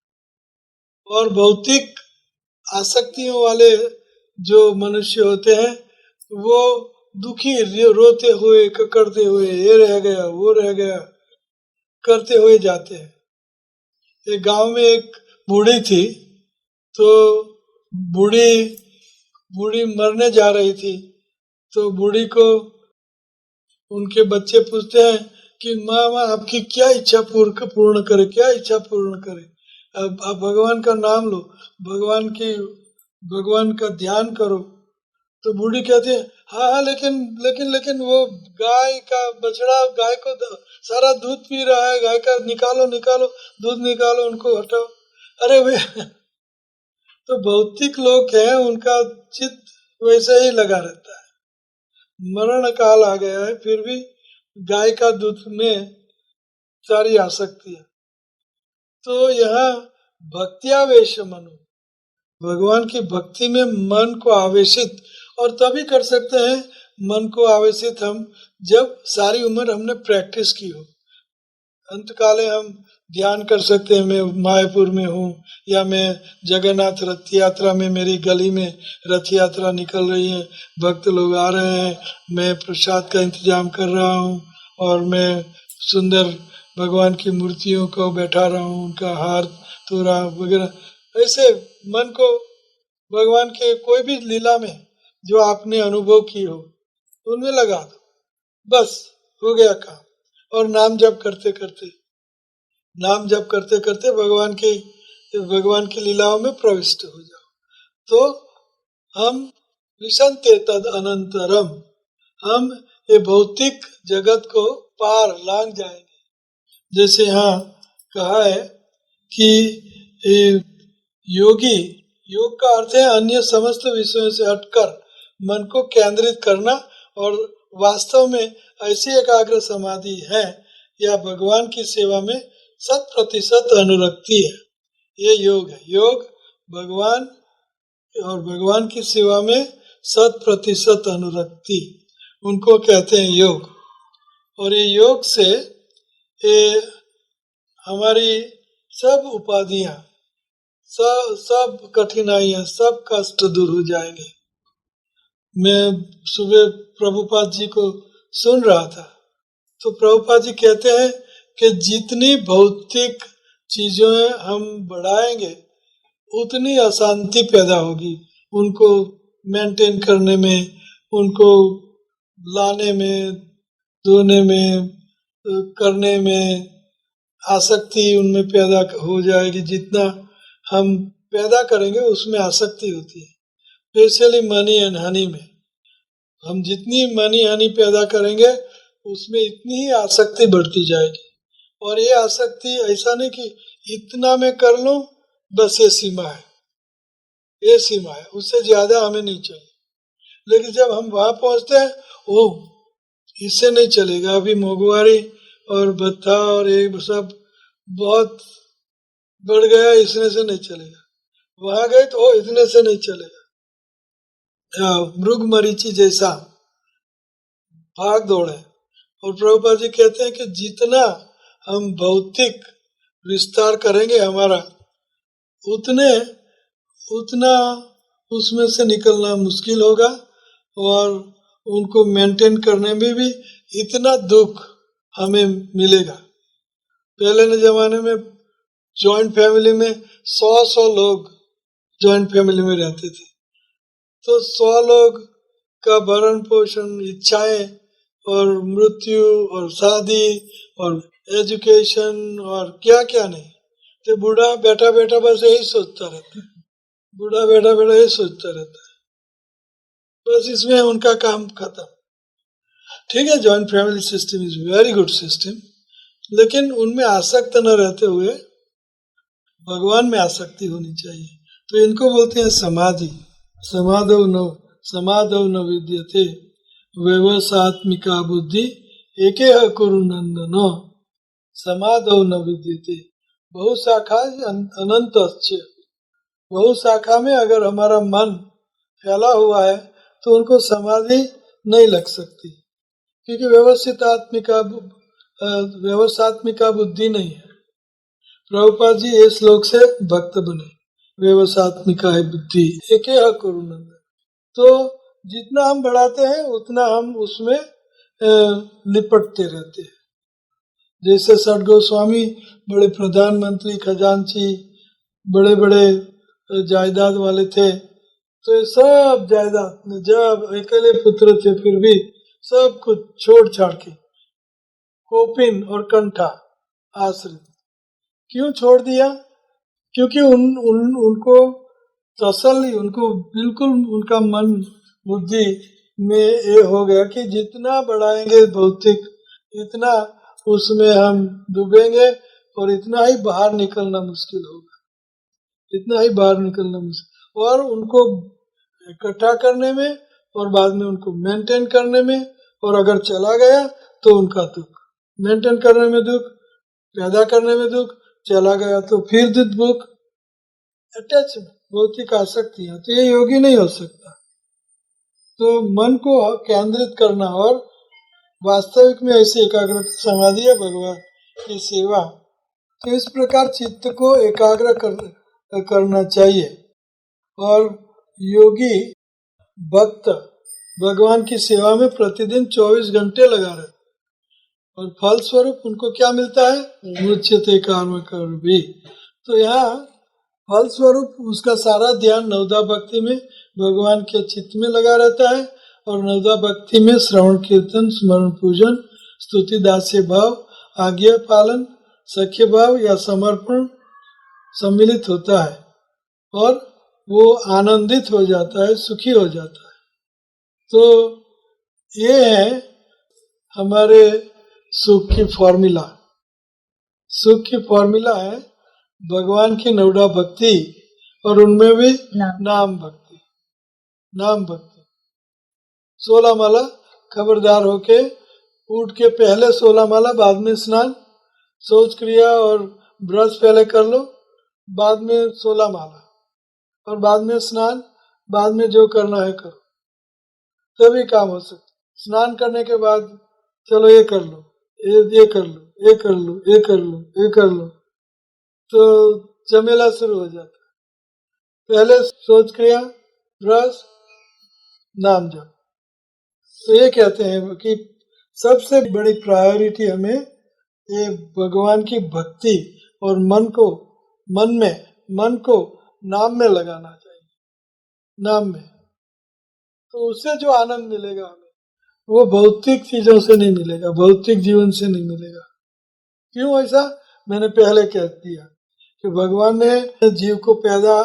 [SPEAKER 2] और भौतिक आसक्तियों वाले जो मनुष्य होते हैं वो दुखी, रोते हुए, ककड़ते हुए, ये रह गया, वो रह गया करते हुए जाते हैं। एक गांव में एक बूढ़ी थी, तो बूढ़ी मरने जा रही थी। तो बूढ़ी को उनके बच्चे पूछते हैं कि माँ माँ आपकी क्या इच्छा पूर्ण करे, क्या इच्छा पूर्ण करे, अब आप भगवान का नाम लो, भगवान का ध्यान करो। तो बूढ़ी कहती है हाँ हाँ, लेकिन वो गाय का बछड़ा गाय को सारा दूध पी रहा है, गाय का निकालो दूध निकालो, उनको हटाओ। अरे वे तो भौतिक लोग हैं, उनका चित्त वैसे ही लगा रहता है। मरण काल आ गया है, फिर भी गाय का दूध में सारी आसक्ति है। तो यहाँ भक्त्यावेश मनु, भगवान की भक्ति में मन को आवेशित, और तभी कर सकते हैं मन को आवेशित हम जब सारी उम्र हमने प्रैक्टिस की हो। अंतकाले हम ध्यान कर सकते हैं, मैं मायापुर में हूँ, या मैं जगन्नाथ रथ यात्रा में, मेरी गली में रथ यात्रा निकल रही है, भक्त लोग आ रहे हैं, मैं प्रसाद का इंतजाम कर रहा हूँ और मैं सुंदर भगवान की मूर्तियों को बैठा रहा हूँ, उनका हार तोड़ा वगैरह। ऐसे मन को भगवान के कोई भी लीला में जो आपने अनुभव की हो उनमें लगा दो, बस हो गया काम। और नाम जप करते करते भगवान की लीलाओं में प्रविष्ट हो जाओ। तो हम विशंते तद अनंतरम, हम ये भौतिक जगत को पार लांग जाएंगे। जैसे यहाँ कहा है कि योग का अर्थ है अन्य समस्त विषयों से हटकर मन को केंद्रित करना, और वास्तव में ऐसी एकाग्र समाधि है या भगवान की सेवा में 100% अनुरक्ति है। ये योग है। योग भगवान और भगवान की सेवा में 100% अनुरक्ति, उनको कहते हैं योग। और ये योग से ये हमारी सब उपाधियां, सब कठिनाइयां, सब कष्ट दूर हो जाएंगे। मैं सुबह प्रभुपाद जी को सुन रहा था, तो प्रभुपाद जी कहते हैं कि जितनी भौतिक चीजें हम बढ़ाएंगे उतनी अशांति पैदा होगी, उनको मेंटेन करने में, उनको लाने में, धोने में, करने में आसक्ति उनमें पैदा हो जाएगी। जितना हम पैदा करेंगे उसमें आसक्ति होती है, स्पेशली मनी एंड हनी में। हम जितनी मनी हनी पैदा करेंगे उसमें इतनी ही आसक्ति बढ़ती जाएगी। और ये आसक्ति ऐसा नहीं कि इतना मैं कर लूं बस ये सीमा है, ये सीमा है, उससे ज्यादा हमें नहीं चाहिए। लेकिन जब हम वहां पहुंचते हैं, ओह इससे नहीं चलेगा, अभी मोगवारी और भत्था और ये सब बहुत बढ़ गया, इसने से नहीं चलेगा। वहां गए तो इतने से नहीं चलेगा। मृग मरीचि जैसा भाग दौड़ है। और प्रभुपाद जी कहते हैं कि जितना हम भौतिक विस्तार करेंगे हमारा, उतना उसमें से निकलना मुश्किल होगा, और उनको मेंटेन करने में भी इतना दुख हमें मिलेगा। पहले के जमाने में जॉइंट फैमिली में 100 लोग जॉइंट फैमिली में रहते थे, तो 100 लोग का भरण पोषण, इच्छाएं और मृत्यु और शादी और एजुकेशन और क्या क्या नहीं, तो बूढ़ा बैठा बस यही सोचता रहता है, बूढ़ा बैठा यही सोचता रहता है, बस इसमें उनका काम खत्म। ठीक है, joint family system is very good system, लेकिन उनमें आसक्त न रहते हुए भगवान में आसक्ति होनी चाहिए। तो इनको बोलते हैं समाधि। समाधौ न विद्यते व्यवसात्मिका बुद्धि एके कुरु नंदनो। समाधौ न विद्यते बहुशाखा अनंत। बहु शाखा में अगर हमारा मन फैला हुआ है तो उनको समाधि नहीं लग सकती, क्योंकि व्यवसात्मिका बुद्धि नहीं है। प्रभुपाद जी ये श्लोक से भक्त बने, व्यवसात्मिका है बुद्धि एक करुणंद। तो जितना हम बढ़ाते हैं उतना हम उसमें लिपटते रहते हैं। जैसे सठ गोस्वामी बड़े प्रधानमंत्री, खजांची, बड़े बड़े जायदाद वाले थे, तो ये सब जायदाद जब अकेले पुत्र थे फिर भी सब कुछ छोड़ छाड़ के कोपिन और कंठा आश्रित क्यों छोड़ दिया? क्योंकि उनको तसल्ली, उनको बिल्कुल उनका मन बुद्धि में ये हो गया कि जितना बढ़ाएंगे भौतिक इतना उसमें हम डूबेंगे और इतना ही बाहर निकलना मुश्किल होगा, इतना ही बाहर निकलना मुश्किल। और उनको इकट्ठा करने में और बाद में उनको मेंटेन करने में, और अगर चला गया तो उनका दुख, मेंटेन करने में दुख, पैदा करने में दुख, चला गया तो फिर दुख, अटैचमेंट, भौतिक आसक्तियां, तो ये योगी नहीं हो सकता। तो मन को केंद्रित करना और वास्तविक में ऐसी एकाग्रता समाधि है भगवान की सेवा। तो इस प्रकार चित्त को एकाग्र करना चाहिए। और योगी भक्त भगवान की सेवा में प्रतिदिन 24 घंटे लगा रहते, और फल स्वरूप उनको क्या मिलता है? मुच्यते कर्म कर भी। तो यहाँ फल स्वरूप उसका सारा ध्यान नवदा भक्ति में भगवान के चित्त में लगा रहता है, और नवदा भक्ति में श्रवण कीर्तन, स्मरण पूजन, स्तुति, दास्य भाव, आज्ञा पालन, सख्य भाव या समर्पण सम्मिलित होता है, और वो आनंदित हो जाता है, सुखी हो जाता है। तो ये है हमारे सुख की फॉर्मूला। सुख की फॉर्मूला है भगवान की नवदा भक्ति, और उनमें भी नाम भक्ति। नाम भक्ति 16 माला, खबरदार होके उठ के पहले 16 माला, बाद में स्नान, शौच क्रिया और ब्रश पहले कर लो, बाद में 16 माला, और बाद में स्नान, बाद में जो करना है करो, तभी काम हो सकता। स्नान करने के बाद चलो ये कर लो, ये कर लो, ये कर लो, ये कर लो, ये कर लो, तो झमेला शुरू हो जाता है। पहले शौच क्रिया, ब्रश, नाम जप। तो ये कहते हैं कि सबसे बड़ी प्रायोरिटी हमें ये भगवान की भक्ति और मन को नाम में लगाना चाहिए। नाम में तो उससे जो आनंद मिलेगा हमें, वो भौतिक चीजों से नहीं मिलेगा, भौतिक जीवन से नहीं मिलेगा। क्यों ऐसा? मैंने पहले कह दिया कि भगवान ने जीव को पैदा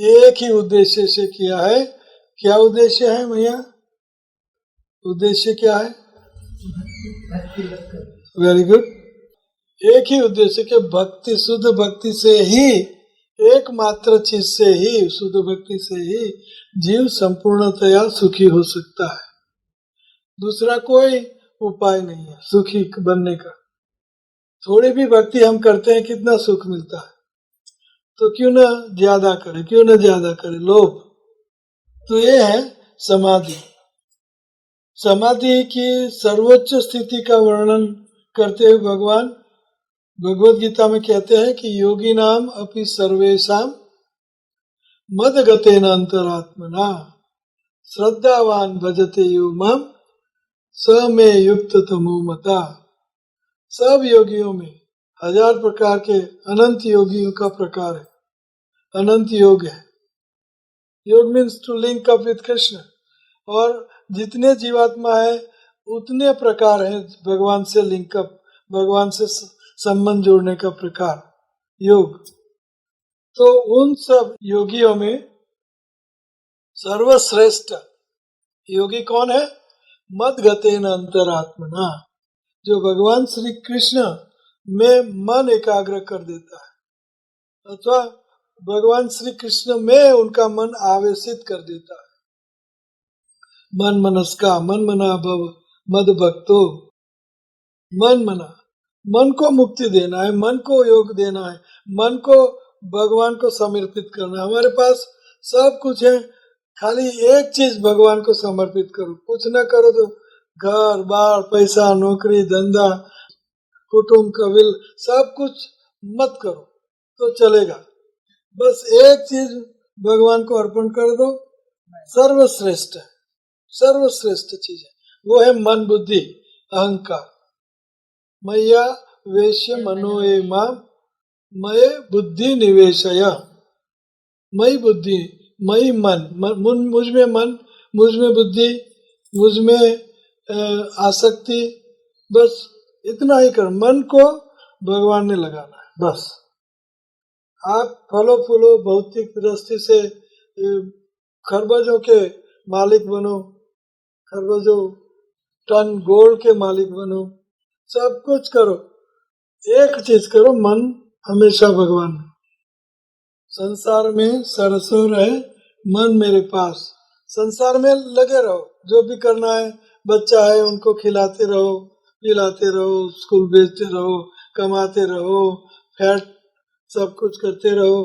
[SPEAKER 2] एक ही उद्देश्य से किया है। क्या उद्देश्य है भैया? उद्देश्य क्या है? Very good. एक ही उद्देश्य के भक्ति, शुद्ध भक्ति से ही, एकमात्र चीज से ही, शुद्ध भक्ति से ही जीव संपूर्णतया सुखी हो सकता है। दूसरा कोई उपाय नहीं है सुखी बनने का। थोड़ी भी भक्ति हम करते हैं, कितना सुख मिलता है, तो क्यों ना ज्यादा करें, क्यों ना ज्यादा करें, लोभ। तो ये है समाधि। समाधि की सर्वोच्च स्थिति का वर्णन करते हुए भगवान भगवद गीता में कहते हैं कि योगी नाम अपि सर्वेषाम मदगतेन अंतरात्मना श्रद्धावान भजते यो माम स में युक्त तमो मता। सब योगियों में 1000 प्रकार के अनंत योगियों का प्रकार है, अनंत योग है। योग means to link up with Krishna, और जितने जीवात्मा है उतने प्रकार है भगवान से लिंक अप, भगवान से संबंध जोड़ने का प्रकार योग। तो उन सब योगियों में सर्वश्रेष्ठ योगी कौन है? मदगतेन अंतरात्मना, जो भगवान श्री कृष्ण में मन एकाग्र कर देता है, अथवा भगवान श्री कृष्ण में उनका मन आवेशित कर देता है। मन मनस्का, मन मना भव मद भक्तो। मन मना, मन को मुक्ति देना है, मन को योग देना है, मन को भगवान को समर्पित करना। हमारे पास सब कुछ है, खाली एक चीज भगवान को समर्पित करो। कुछ न करो तो घर बार, पैसा, नौकरी, धंधा, कुटुंब, कबील, सब कुछ मत करो तो चलेगा। बस एक चीज भगवान को अर्पण कर दो, सर्वश्रेष्ठ है, सर्वश्रेष्ठ चीज है, वो है मन, बुद्धि, अहंकार। मय्या वेश्य मनो ये माम मय बुद्धि निवेशय। मई बुद्धि, मई मन, मुझ में मन, मुझ में बुद्धि, मुझ में आसक्ति, बस इतना ही कर। मन को भगवान ने लगाना है बस। आप फलो फूलो भौतिक दृष्टि से खरबजों के मालिक बनो, खरबजों टन गोल्ड के मालिक बनो, सब कुछ करो, एक चीज करो, मन हमेशा भगवान में। संसार में सरसों रहे मन मेरे पास। संसार में लगे रहो, जो भी करना है, बच्चा है उनको खिलाते रहो, पिलाते रहो, स्कूल भेजते रहो, कमाते रहो, फैट सब कुछ करते रहो,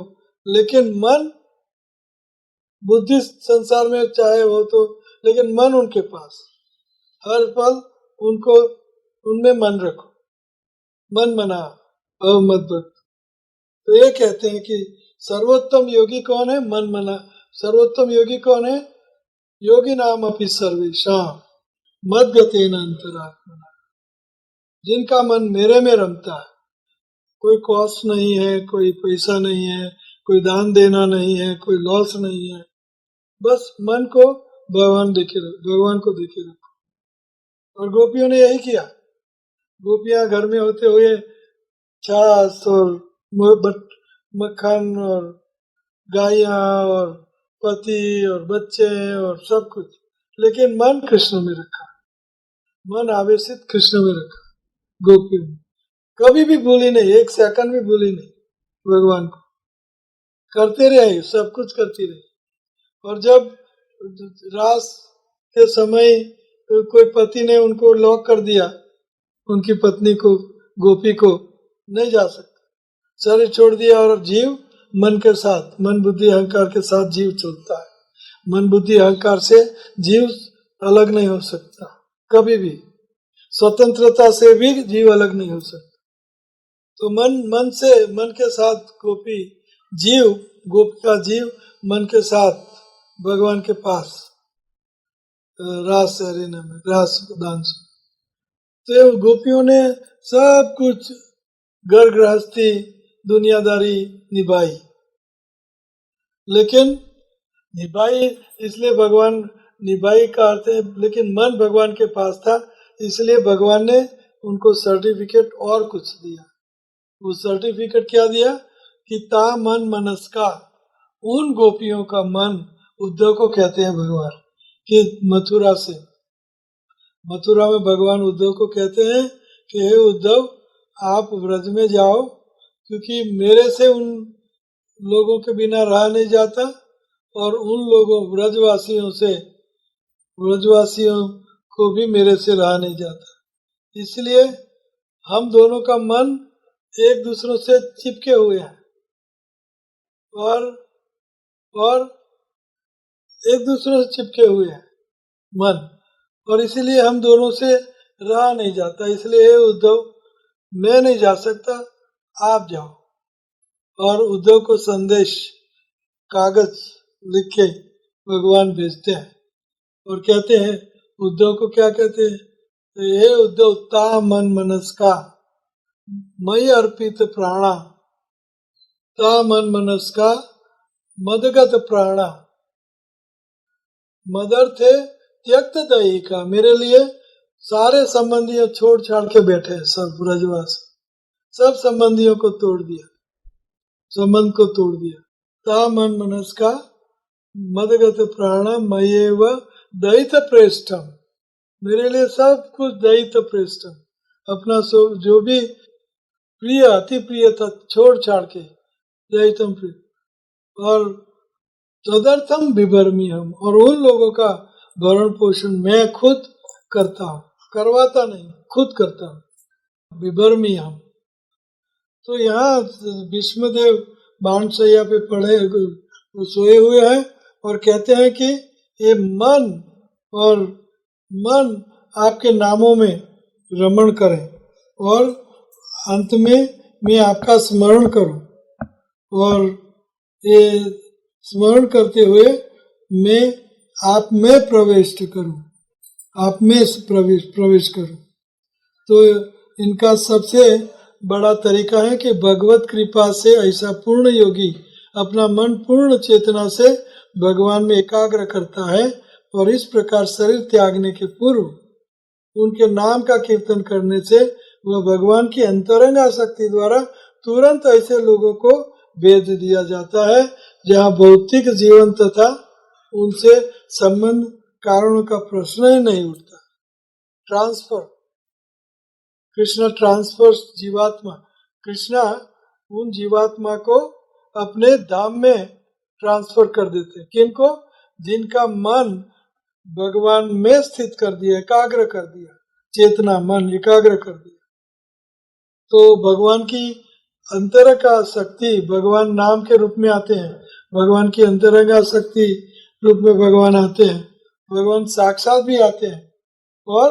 [SPEAKER 2] लेकिन मन बुद्धि संसार में चाहे हो तो, लेकिन मन उनके पास, हर पल उनको उनमें मन रखो, मन मना और मत भक्त। तो ये कहते हैं कि सर्वोत्तम योगी कौन है? मन मना। सर्वोत्तम योगी कौन है? योगी नाम अपि सर्वेषां मद्गतेन अंतरात्मना, जिनका मन मेरे में रमता है। कोई कॉस्ट नहीं है, कोई पैसा नहीं है, कोई दान देना नहीं है, कोई लॉस नहीं है, बस मन को भगवान को देखे रखो। और गोपियों ने यही किया। गोपियां घर में होते हुए छाछ और मक्खन और गायें और पति और बच्चे और सब कुछ, लेकिन मन कृष्ण में रखा, मन आवेशित कृष्ण में रखा। गोपियों ने कभी भी भूली नहीं, एक सेकंड भी भूली नहीं, भगवान को करते रहे, सब कुछ करती रही। और जब रास के समय कोई पति ने उनको लॉक कर दिया, उनकी पत्नी को, गोपी को, नहीं जा सकता, शरीर छोड़ दिया, और जीव मन के साथ, मन बुद्धि अहंकार के साथ जीव चलता है। मन बुद्धि अहंकार से जीव अलग नहीं हो सकता कभी भी, स्वतंत्रता से भी जीव अलग नहीं हो सकता। तो मन से, मन के साथ गोपी जीव, गोपी का जीव मन के साथ भगवान के पास रास अरेना में, रास डांस। तो गोपियों ने सब कुछ घर गृहस्थी दुनियादारी निभाई, लेकिन निभाई इसलिए भगवान, निभाई का अर्थ है, लेकिन मन भगवान के पास था, इसलिए भगवान ने उनको सर्टिफिकेट और कुछ दिया। वो सर्टिफिकेट क्या दिया कि ता मन मनस्का, उन गोपियों का मन, उद्धव को कहते हैं भगवान, कि मथुरा से, मथुरा में भगवान उद्धव को कहते हैं कि हे उद्धव, आप व्रज में जाओ, क्योंकि मेरे से उन लोगों के बिना रहा नहीं जाता, और उन लोगों व्रजवासियों से, व्रजवासियों को भी मेरे से रहा नहीं जाता। इसलिए हम दोनों का मन एक दूसरों से चिपके हुए हैं, और एक दूसरे से चिपके हुए हैं मन, और इसीलिए हम दोनों से रहा नहीं जाता। इसलिए हे उद्धव, मैं नहीं जा सकता, आप जाओ। और उद्धव को संदेश कागज लिख के भगवान भेजते हैं और कहते हैं, उद्धव को क्या कहते हैं? हे उद्धव, ता मन मनस्का मयि अर्पित प्राणा, ता मन मनस्का मदगत प्राणा। मदर थे त्यक्त दही का, मेरे लिए सारे संबंधियों छोड़ छाड़ के बैठे, सब ब्रजवास, सब संबंधियों को तोड़ दिया, संबंध को तोड़ दिया। ता मन मनस्का मदगत प्राणा मयेव दयित प्रेष्ठम, मेरे लिए सब कुछ दयित प्रेष्ठम, अपना जो भी प्रिय, अति प्रिय था, छोड़ छाड़ के दयितम प्रिय, और तदर्थम विभर्मी हम, और उन लोगों का भरण पोषण मैं खुद करता हूँ, करवाता नहीं, खुद करता हूँ, विभर्मी हम। तो यहाँ भीष्मदेव बाणसैया पे पड़े वो सोए हुए हैं और कहते हैं कि ये मन आपके नामों में रमण करें और अंत में मैं आपका स्मरण करूं और ये स्मरण करते हुए मैं आप में प्रवेश करूं, आप में प्रवेश करूं। तो इनका सबसे बड़ा तरीका है कि भगवत कृपा से ऐसा पूर्ण योगी अपना मन पूर्ण चेतना से भगवान में एकाग्र करता है और इस प्रकार शरीर त्यागने के पूर्व उनके नाम का कीर्तन करने से वह भगवान की अंतरंग आसक्ति द्वारा तुरंत ऐसे लोगों को भेज दिया जाता है जहाँ भौतिक जीवन तथा उनसे संबंध कारणों का प्रश्न ही नहीं उठता। ट्रांसफर, कृष्णा ट्रांसफर्स जीवात्मा, कृष्णा उन जीवात्मा को अपने धाम में ट्रांसफर कर देते हैं। किनको? जिनका मन भगवान में स्थित कर दिया, एकाग्र कर दिया, चेतना मन एकाग्र कर दिया। तो भगवान की अंतर का शक्ति भगवान नाम के रूप में आते हैं, भगवान की अंतरंगा शक्ति रूप में भगवान आते हैं, भगवान साक्षात भी आते हैं। और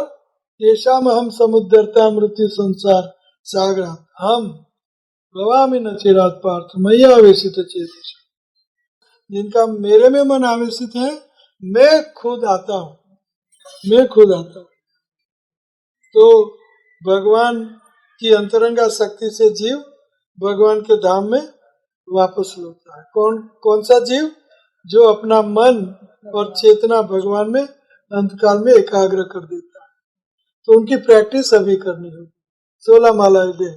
[SPEAKER 2] येषाम हम समुद्धरता मृत्यु संसार सागर हम भवामि न चिरात पार्थ मैया आवेशित चेतस, जिनका मेरे में मन आवेशित है मैं खुद आता हूँ, मैं खुद आता हूँ। तो भगवान की अंतरंगा शक्ति से जीव भगवान के धाम में वापस लौटता है। कौन सा जीव? जो अपना मन और चेतना भगवान में अंतकाल में एकाग्र कर देता है। तो उनकी प्रैक्टिस अभी करनी होगी, 16 मालाएं दे,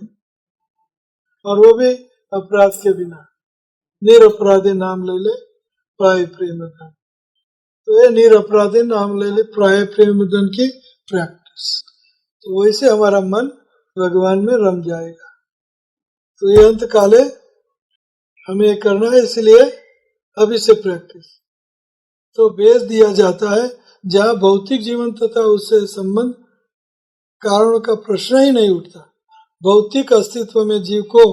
[SPEAKER 2] और वो भी अपराध के बिना। निरपराधे नाम ले ले प्राय प्रेम धन, तो ये निरपराधे नाम ले ले प्राय प्रेम धन की प्रैक्टिस। तो वैसे हमारा मन भगवान में रम जाएगा। तो ये अंत काले हमें करना है, इसलिए अभी से प्रैक्टिस। तो भेज दिया जाता है जहाँ भौतिक जीवन तथा उससे संबंध कारणों का प्रश्न ही नहीं उठता। भौतिक अस्तित्व में जीव को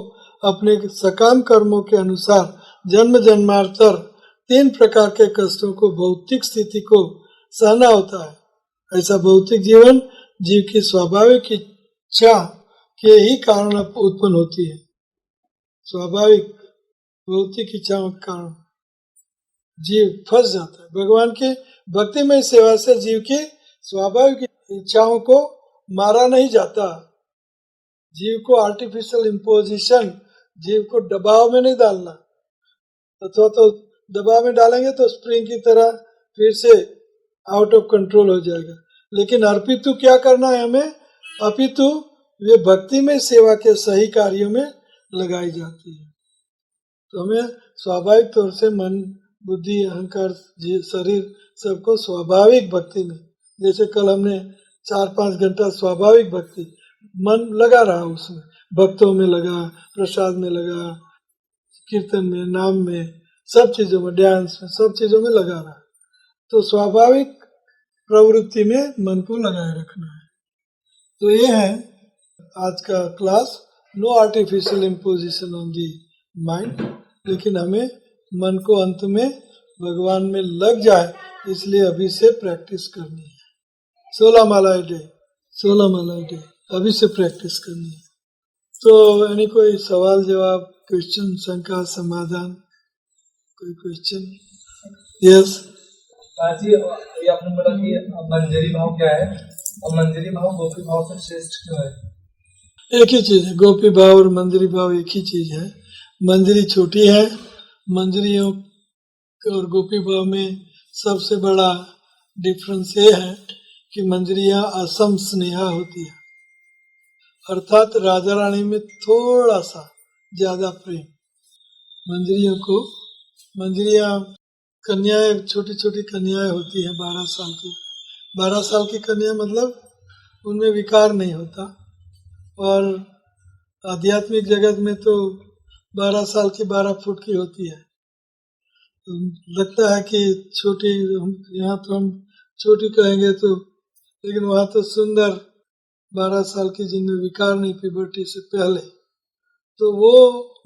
[SPEAKER 2] अपने सकाम कर्मों के अनुसार जन्म जन्मांतर 3 प्रकार के कष्टों को, भौतिक स्थिति को सहना होता है। ऐसा भौतिक जीवन जीव की स्वाभाविक इच्छा के ही कारण उत्पन्न होती है। स्वाभाविक भौतिक इच्छाओं के कारण जीव फंस जाता है। भगवान की भक्तिमय सेवा से जीव की स्वाभाविक इच्छाओं को मारा नहीं जाता। जीव को आर्टिफिशियल इम्पोजिशन, जीव को दबाव में नहीं डालना, अथवा तो दबाव में डालेंगे तो स्प्रिंग की तरह फिर से आउट ऑफ कंट्रोल हो जाएगा। लेकिन अर्पितु क्या करना है हमें? अपितु वे भक्ति में सेवा के सही कार्यों में लगाई जाती है। तो हमें स्वाभाविक तौर से मन, बुद्धि, अहंकार, शरीर सबको स्वाभाविक भक्ति में, जैसे कल हमने 4-5 घंटा स्वाभाविक भक्ति, मन लगा रहा उसमें, भक्तों में लगा, प्रसाद में लगा, कीर्तन में, नाम में, सब चीजों में, डांस में, सब चीजों में लगा रहा। तो स्वाभाविक प्रवृत्ति में मन को लगाए रखना है। तो ये है आज का class, no artificial imposition on the mind. लेकिन हमें मन को अंत में भगवान में लग जाए, इसलिए अभी से प्रैक्टिस करनी है। 16 मालाएं डे, 16 मालाएं डे अभी से प्रैक्टिस करनी है। तो यानी कोई सवाल जवाब, क्वेश्चन, शंका, समाधान, कोई क्वेश्चन? यस
[SPEAKER 3] जी, ये आपने बोला कि मंजरी भाव क्या है, और मंजरी भाव गोपी भाव से श्रेष्ठ क्यों है?
[SPEAKER 2] एक ही चीज है, गोपी भाव और मंजरी भाव एक ही चीज है। मंजरी छोटी है, मंजरियों और गोपी भाव में सबसे बड़ा डिफरेंस ये है कि मंजरियां असम स्नेहा होती है, अर्थात राजा रानी में थोड़ा सा ज्यादा प्रेम। मंजरियां कन्याएं, छोटी छोटी कन्याएं होती हैं 12 साल की। 12 साल की कन्या मतलब उनमें विकार नहीं होता। और आध्यात्मिक जगत में तो 12 साल की 12 फुट की होती है। तो लगता है कि छोटी, यहाँ तो हम छोटी कहेंगे तो, लेकिन वहाँ तो सुंदर 12 साल की, जिनमें विकार नहीं, प्यूबर्टी से पहले। तो वो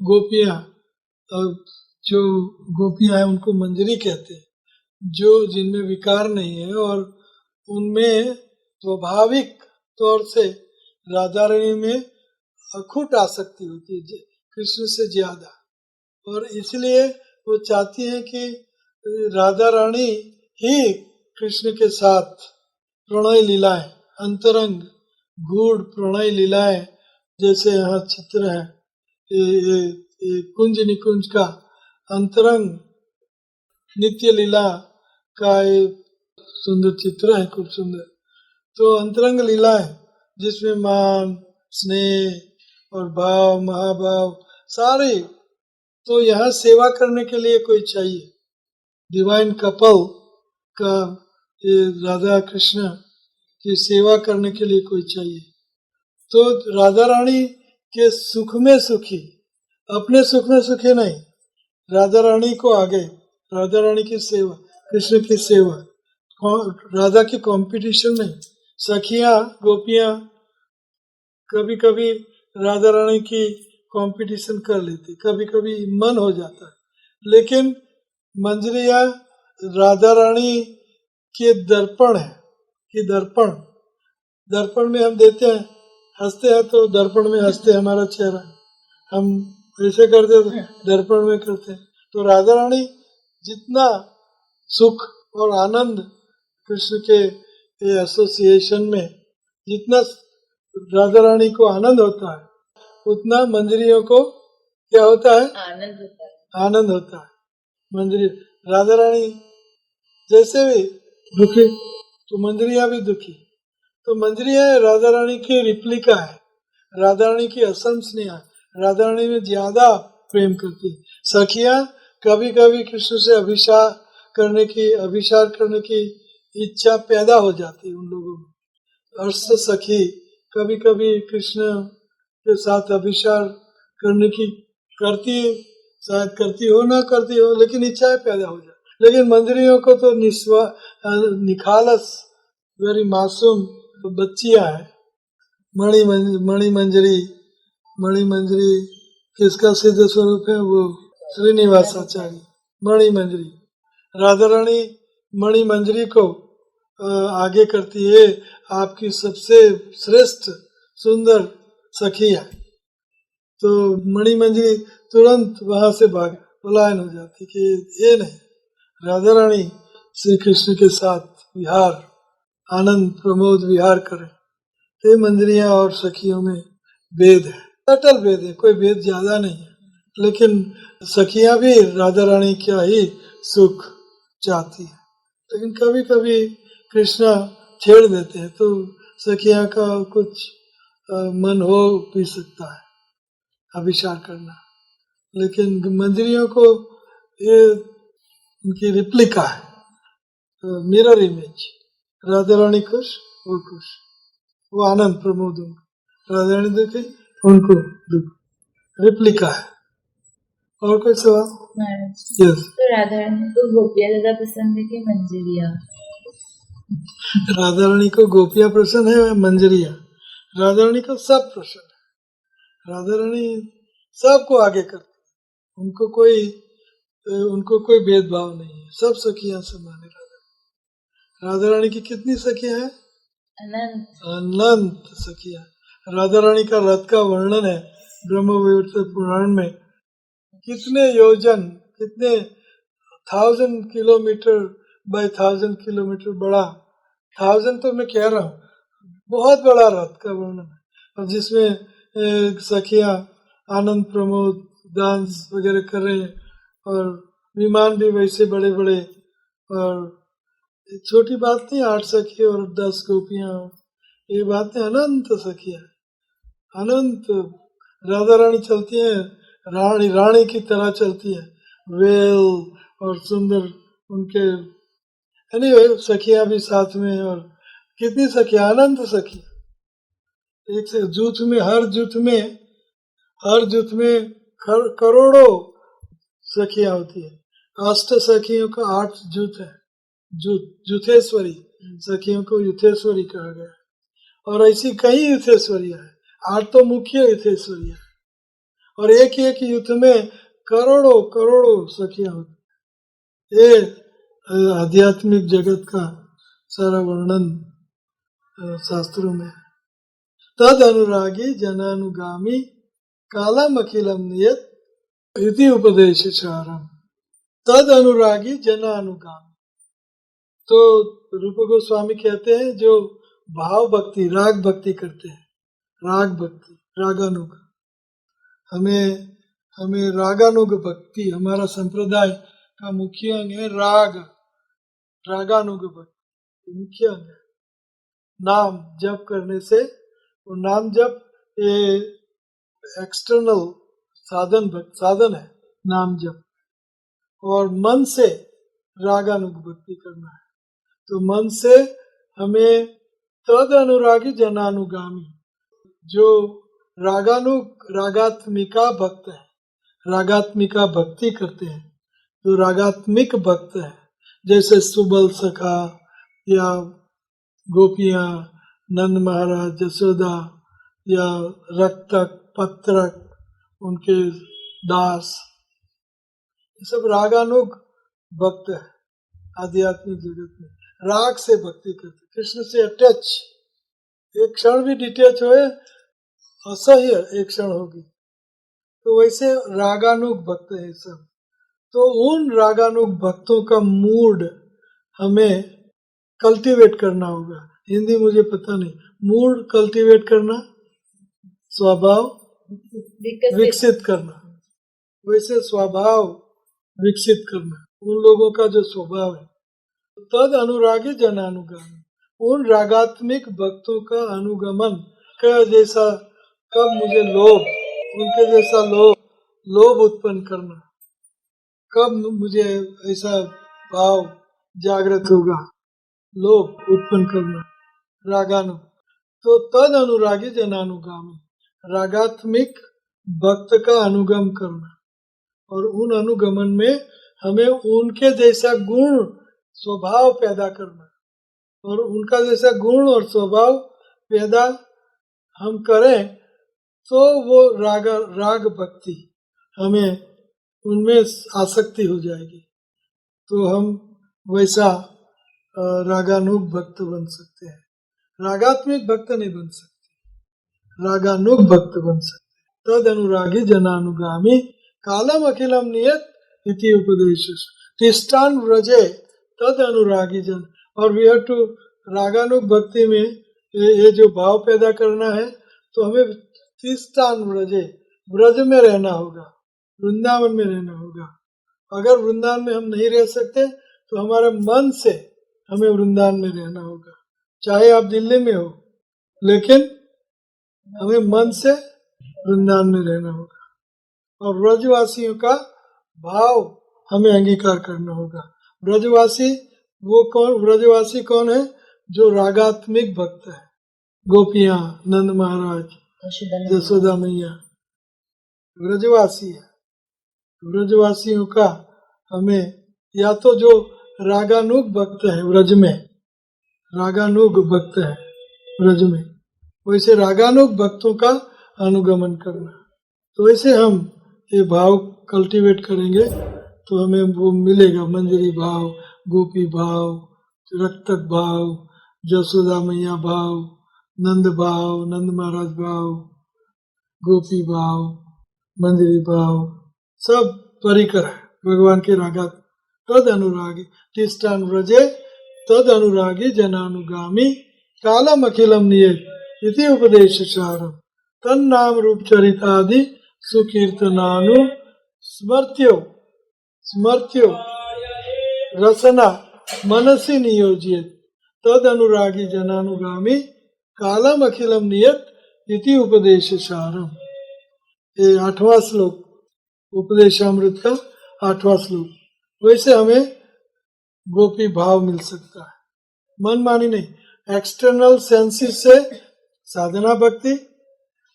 [SPEAKER 2] गोपियाँ जो गोपियां हैं उनको मंजरी कहते हैं, जो जिनमें विकार नहीं है और उनमें स्वाभाविक तौर से राधा रानी में अखुट आसक्ति होती है कृष्ण से ज्यादा, और इसलिए वो चाहती हैं कि राधा रानी ही कृष्ण के साथ प्रणय लीलाएं, अंतरंग गूढ़ प्रणय लीलाएं, जैसे यहाँ चित्र है ये कुंज निकुंज का अंतरंग नित्य लीला का एक सुंदर चित्र है, खूब सुंदर। तो अंतरंग लीलाएं जिसमें मान स्नेह और भाव महाभाव सारे, तो यहाँ सेवा करने के लिए कोई चाहिए, डिवाइन कपल का ये राधा कृष्ण की सेवा करने के लिए कोई चाहिए। तो राधा रानी के सुख में सुखी, अपने सुख में सुखी नहीं, राधा रानी को आगे, राधा रानी की सेवा, कृष्ण की सेवा, राधा की कंपटीशन नहीं। सखियां गोपियां कभी कभी राधा रानी की कंपटीशन कर लेती, कभी कभी मन हो जाता है, लेकिन मंजरिया राधा रानी के दर्पण है कि दर्पण, दर्पण में हम देते हैं, हंसते हैं तो दर्पण में हंसते हैं, हमारा चेहरा हम ऐसे करते तो दर्पण में करते हैं। तो राधा रानी जितना सुख और आनंद कृष्ण के एसोसिएशन में, जितना राधा रानी को आनंद होता है, उतना मंजरियों को क्या होता है,
[SPEAKER 4] आनंद होता है,
[SPEAKER 2] आनंद होता है। मंजरी राधा रानी जैसे भी दुखी तो मंजरिया भी दुखी, तो मंजरिया राधा रानी की रिप्लिका है, राधा रानी की असम स्नेह, राधा रानी में ज्यादा प्रेम करती है। सखियां कभी कभी कृष्ण से अभिसार करने की इच्छा पैदा हो जाती है उन लोगों में। अष्ट सखी कभी कभी कृष्ण के साथ अभिसार करने की करती, शायद करती हो ना करती हो, लेकिन इच्छाएं पैदा हो जाती। लेकिन मंजरियों को तो निखालस वेरी मासूम बच्चियां है। मणि मंजरी किसका सिद्ध स्वरूप है, वो श्रीनिवासाचार्य मणि मंजरी। राधा रानी मणि मंजरी को आगे करती है, आपकी सबसे श्रेष्ठ सुंदर सखी है। तो मणि मंजरी तुरंत वहां से पलायन हो जाती कि ये नहीं, राधा रानी श्री कृष्ण के साथ विहार, आनंद प्रमोद विहार करें। ये मंजरियां और सखियों में भेद है, सटल भेद है, कोई भेद ज्यादा नहीं है, लेकिन सखियां भी राधा रानी का ही सुख चाहती है। लेकिन कभी कभी कृष्णा छेड़ देते हैं तो सखियां का कुछ मन हो भी सकता है अभिसार करना, लेकिन मंजरियों को ये उनकी रिप्लिका है, मिरर इमेज। राधा रानी खुश, वो खुश, वो आनंद प्रमोद, राधा रानी दुखी, उनको दुख, रिप्लिका है। और कोई सवाल? यस।
[SPEAKER 4] तो राधा रानी को गोपियाँ ज्यादा पसंद है कि मंजरिया?
[SPEAKER 2] राधा रानी को गोपियाँ पसंद है, मंजरिया? राधा रानी को सब पसंद है। राधा रानी सबको आगे करती है, उनको कोई भेदभाव नहीं है, सब सखियां समान है। राधा रानी की कितनी सखियां हैं? अनंत सखियां। राधा रानी का रथ का वर्णन है ब्रह्मवैवर्त पुराण में, कितने योजन, कितने 1000 किलोमीटर बाय 1000 किलोमीटर बड़ा, 1000 तो मैं कह रहा हूँ, बहुत बड़ा रथ का वर्णन है, और जिसमें सखियां आनंद प्रमोद डांस वगैरह कर रहे हैं, और विमान भी वैसे बड़े बड़े, और छोटी बात नहीं 8 सखी और 10 गोपियां, ये बात नहीं, अनंत सखियां, अनंत। राधा रानी चलती है, रानी की तरह चलती है, वेल और सुंदर उनके, एनीवे सखियां भी साथ में, और कितनी सखियां, अनंत सखियां। एक से जूथ में, हर जूथ में करोड़ों सखियां होती है। अष्ट सखियों का 8 जूथ है, युथेश्वरी सखियों को युथेश्वरी कहा गया, और ऐसी कई युथेश्वरियां है, 8 तो मुख्य युथेश्वरियां, और एक युथ में करोड़ों करोड़ों सखियां होती। ये आध्यात्मिक जगत का सारा वर्णन शास्त्रों में। तद अनुरागी जनानुगामी कालम अखिलम नियत इति उपदेश सारम। तद अनुरागी जनानुगामी, तो रूप गोस्वामी कहते हैं जो भाव भक्ति राग भक्ति करते हैं, राग भक्ति रागानुग, हमें रागानुग भक्ति, हमारा संप्रदाय का मुख्य अंग है रागानुग भक्ति मुख्य अंग है। नाम जप करने से, वो नाम जप ये एक्सटर्नल साधन है नाम जप, और मन से रागानुग भक्ति करना है। तो मन से हमें तद अनुरागी जनानुगामी, जो रागात्मिका भक्त है, रागात्मिका भक्ति करते हैं, जो रागात्मिक भक्त है, जैसे सुबल सखा या गोपियां, नंद महाराज, यशोदा या रक्तक पत्रक, उनके दास, ये सब रागानुग भक्त है। आध्यात्मिक जगत में राग से भक्ति करते, कृष्ण से अटैच, एक क्षण भी डिटैच होए असह्य एक क्षण होगी, तो वैसे रागानुग भक्त है सब। तो उन रागानुग भक्तों का मूड हमें कल्टीवेट करना होगा। हिंदी मुझे पता नहीं, मूड कल्टीवेट करना, स्वभाव विकसित करना, वैसे स्वभाव विकसित करना उन लोगों का जो स्वभाव है। तद अनुरागी जनानुगामी, उन रागात्मिक भक्तों का अनुगमन का जैसा, कब मुझे लोभ, उनके जैसा लोभ उत्पन्न करना, कब मुझे ऐसा भाव जागृत होगा, लोभ उत्पन्न करना, रागानुग। तो तद अनुरागी जनानुगामी, रागात्मिक भक्त का अनुगम करना, और उन अनुगमन में हमें उनके जैसा गुण स्वभाव पैदा करना, और उनका जैसा गुण और स्वभाव पैदा हम करें तो वो राग भक्ति हमें उनमें आसक्ति हो जाएगी, तो हम वैसा रागानुग भक्त बन सकते हैं। रागात्मिक भक्त नहीं बन सकते, रागानुग भक्त बन सकते। तद अनुरागी जनानुगामी कालम अखिलम नियत इति उपदेश तिष्ठान व्रजे तद अनुरागी जन। और वी हैव टू, रागानुग भक्ति में ये जो भाव पैदा करना है, तो हमें तिष्ठान व्रजे, व्रज में रहना होगा, वृंदावन में रहना होगा। अगर वृंदावन में हम नहीं रह सकते तो हमारे मन से हमें वृंदावन में रहना होगा। चाहे आप दिल्ली में हो, लेकिन हमें मन से वृंदावन में रहना होगा। और व्रजवासियों का भाव हमें अंगीकार करना होगा। व्रजवासी व्रजवासी कौन है? जो रागात्मिक भक्त है, गोपियां, नंद महाराज, यशोदा मैया, व्रजवासी है। व्रजवासियों का हमें, या तो जो रागानुग भक्त है व्रज में, रागानुग भक्त है व्रज में, वैसे रागानुग भक्तों का अनुगमन करना। तो ऐसे हम ये भाव कल्टीवेट करेंगे तो हमें वो मिलेगा, मंजरी भाव, गोपी भाव, रक्तक भाव, यशोदा मैया भाव, नंद भाव, नंद महाराज भाव, गोपी भाव, मंजरी भाव, सब परिकर है भगवान के रागात। तद अनुरागी तिष्ठान व्रजे तद अनुरागी जनानुगामी कालम अखिलम नियत इति उपदेश सारम तन नाम रूप चरितादि सुकीर्तनानु स्मर्त्यो रसना मनसी नियोजित तद अनुरागी जनानुगामी कालम अखिलम नियत इति उपदेश सारम। ये 8वां श्लोक, उपदेशामृत का 8वां श्लोक। वैसे हमें गोपी भाव मिल सकता है, मन मानी नहीं, एक्सटर्नल सेंसेस से साधना भक्ति,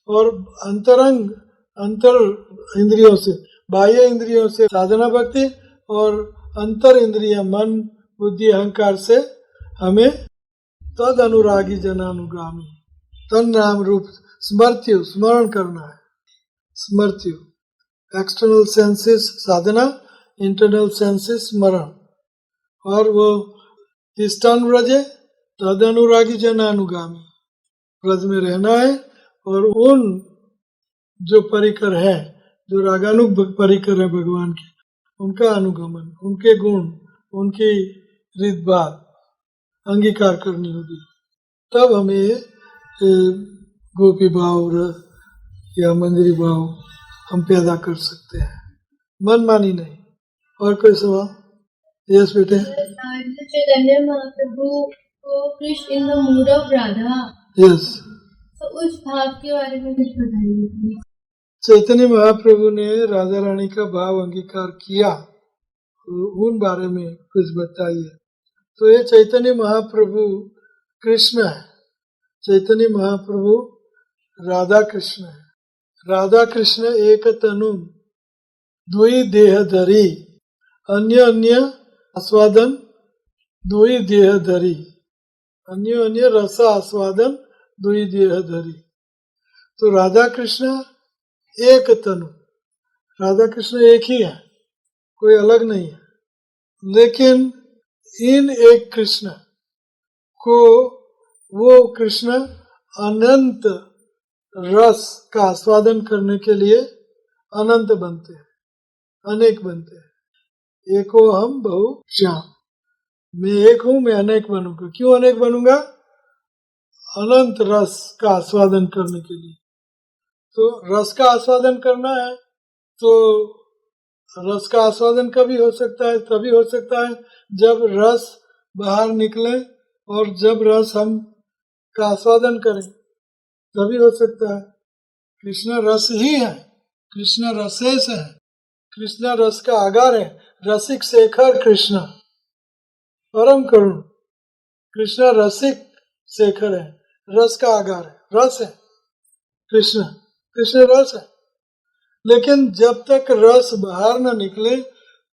[SPEAKER 2] और अंतर इंद्रियों से, बाह्य इंद्रियों से साधना भक्ति, और अंतर इंद्रिय मन बुद्धि अहंकार से हमें तद अनुरागी जनानुगामी, तन नाम रूप स्मर्त्यो, स्मरण करना है, स्मर्त्यो एक्सटर्नल सेंसेस साधना, इंटरनल सेंसेस स्मरण। और वो तिष्ठन् व्रजे तदनुरागी जनानुगामी, व्रज में रहना है और उन जो परिकर है, जो रागानुग परिकर है भगवान के, उनका अनुगमन, उनके गुण, उनकी रीत बात अंगीकार करनी होगी। तब हमें गोपी भाव या मंजरी भाव हम पैदा कर सकते हैं, मनमानी नहीं। और कोई सवाल? यस बेटे।
[SPEAKER 5] चैतन्य महाप्रभु को Krishna in the mood off Radha,
[SPEAKER 2] yes,
[SPEAKER 5] तो उस भाव के बारे में कुछ बताइए।
[SPEAKER 2] चैतन्य महाप्रभु ने राधा रानी का भाव अंगीकार किया, उन बारे में कुछ बताइए। तो ये चैतन्य महाप्रभु कृष्ण है, चैतन्य महाप्रभु राधा कृष्ण है। राधा कृष्ण एक तनु द्वि देहधरी, अन्य अन्य आस्वादन द्वि देहधरी, अन्य अन्य रस आस्वादन द्वि देहधरी। तो राधा कृष्ण एक तनु, राधा कृष्ण एक ही है, कोई अलग नहीं है। लेकिन इन एक कृष्ण को वो कृष्ण अनंत रस का आस्वादन करने के लिए अनंत बनते हैं, अनेक बनते हैं। एको हम बहु श्याम, मैं एक हूं, मैं अनेक बनूंगा। क्यों अनेक बनूंगा? अनंत रस का आस्वादन करने के लिए। तो रस का आस्वादन करना है, तो रस का आस्वादन कभी हो सकता है? तभी हो सकता है जब रस बाहर निकले और जब रस हम का आस्वादन करें, तभी हो सकता है। कृष्ण रस ही है, कृष्ण रसेस है, कृष्ण रस का आगार है। रसिक शेखर कृष्ण, परम करुण कृष्ण रसिक शेखर है, रस का आगार है, रस है कृष्ण, कृष्ण रस है। लेकिन जब तक रस बाहर न निकले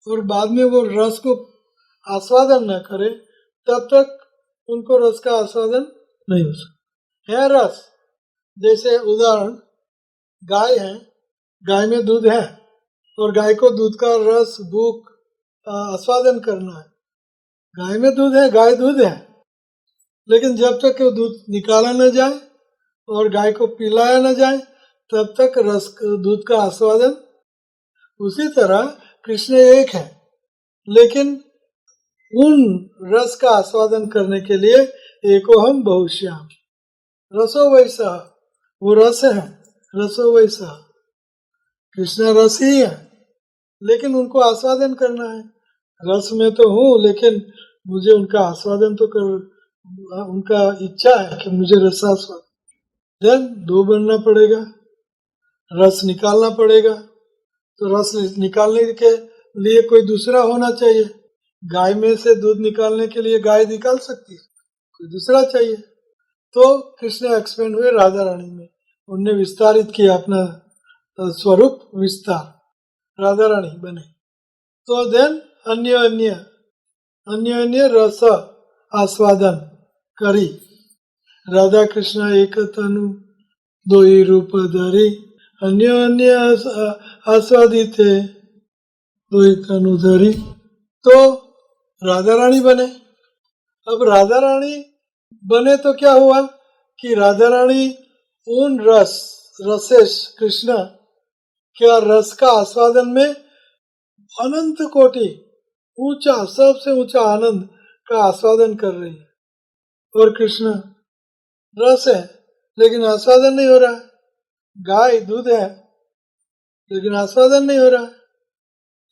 [SPEAKER 2] और बाद में वो रस को आस्वादन न करे, तब तक उनको रस का आस्वादन नहीं हो सकता है। रस जैसे उदाहरण, गाय है, गाय में दूध है और गाय को दूध का रस भूख आस्वादन करना है। गाय में दूध है, गाय दूध है, लेकिन जब तक वो दूध निकाला न जाए और गाय को पिलाया न जाए, तब तक रस दूध का आस्वादन। उसी तरह कृष्ण एक है, लेकिन उन रस का आस्वादन करने के लिए एको हम बहुश्याम, रसो वैसा, वो रस है, रसो वैसा। कृष्ण रस ही है, लेकिन उनको आस्वादन करना है। रस में तो हूँ, लेकिन मुझे उनका आस्वादन तो कर, उनका इच्छा है कि मुझे रसास्वाद। देन दो बनना पड़ेगा, रस निकालना पड़ेगा। तो रस निकालने के लिए कोई दूसरा होना चाहिए। गाय में से दूध निकालने के लिए गाय निकाल सकती है, कोई दूसरा चाहिए। तो कृष्ण एक्सपेंड हुए राधा रानी में, उनने विस्तारित किया अपना स्वरूप, विस्तार, राधा रानी बने। तो देन अन्य अन्य अन्य अन्य रस आस्वादन करी। राधा कृष्ण एक तनु दो ही रूप धरी, अन्य अन्य आस्वादित है दो ही तनु धरी। तो राधा रानी बने। अब राधा रानी बने तो क्या हुआ कि राधा रानी उन रसेश कृष्ण क्या रस का आस्वादन में अनंत कोटि ऊंचा, सबसे ऊंचा आनंद का आस्वादन कर रही है। और कृष्ण रस है, लेकिन आस्वादन नहीं हो रहा है। गाय दूध है, लेकिन आस्वादन नहीं हो रहा है।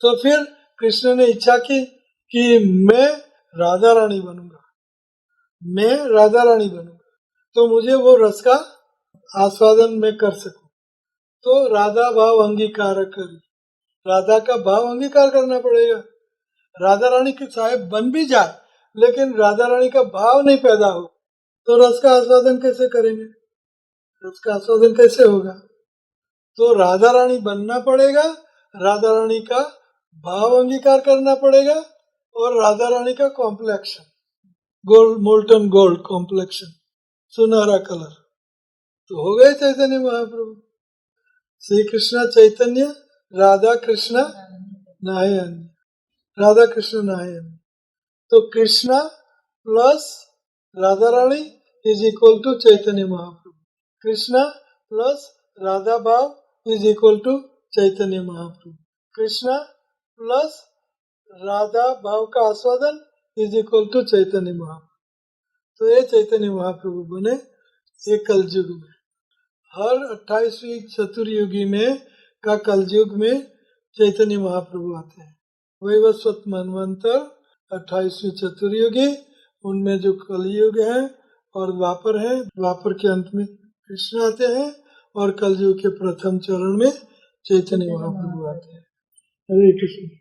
[SPEAKER 2] तो फिर कृष्ण ने इच्छा की कि मैं राधा रानी बनूंगा, मैं राधा रानी बनूंगा, तो मुझे वो रस का आस्वादन मैं कर सकूं। तो राधा भाव अंगीकार करी, राधा का भाव अंगीकार करना पड़ेगा। राधा रानी की साहेब बन भी जाए, लेकिन राधा रानी का भाव नहीं पैदा हो, तो रस का आस्वादन कैसे करेंगे? रस का आस्वादन कैसे होगा? तो राधा रानी बनना पड़ेगा, राधा रानी का भाव अंगीकार करना पड़ेगा, और राधा रानी का complexion, gold, molten gold complexion, सुनहरा कलर, तो हो गए चैतन्य महाप्रभु। श्री कृष्ण चैतन्य राधा कृष्ण नाहे अन्य, राधा कृष्ण नाहे अन्य। तो Krishna plus Radha Rani is equal to Chaitanya Mahaprabhu, Krishna plus Radha भाव is equal to Chaitanya Mahaprabhu, Krishna plus Radha भाव का आस्वादन is equal to Chaitanya Mahaprabhu. तो ये चैतन्य महाप्रभु बने ये कलयुग में। हर 28वीं चतुर्युगी में का कलयुग में चैतन्य महाप्रभु आते हैं। वैवस्वत मनवंतर 28वीं चतुर्युगी, उनमें जो कलयुग है और द्वापर है, द्वापर के अंत में कृष्ण आते हैं और कलयुग के प्रथम चरण में चैतन्य महाप्रभु आते हैं। हरे कृष्ण।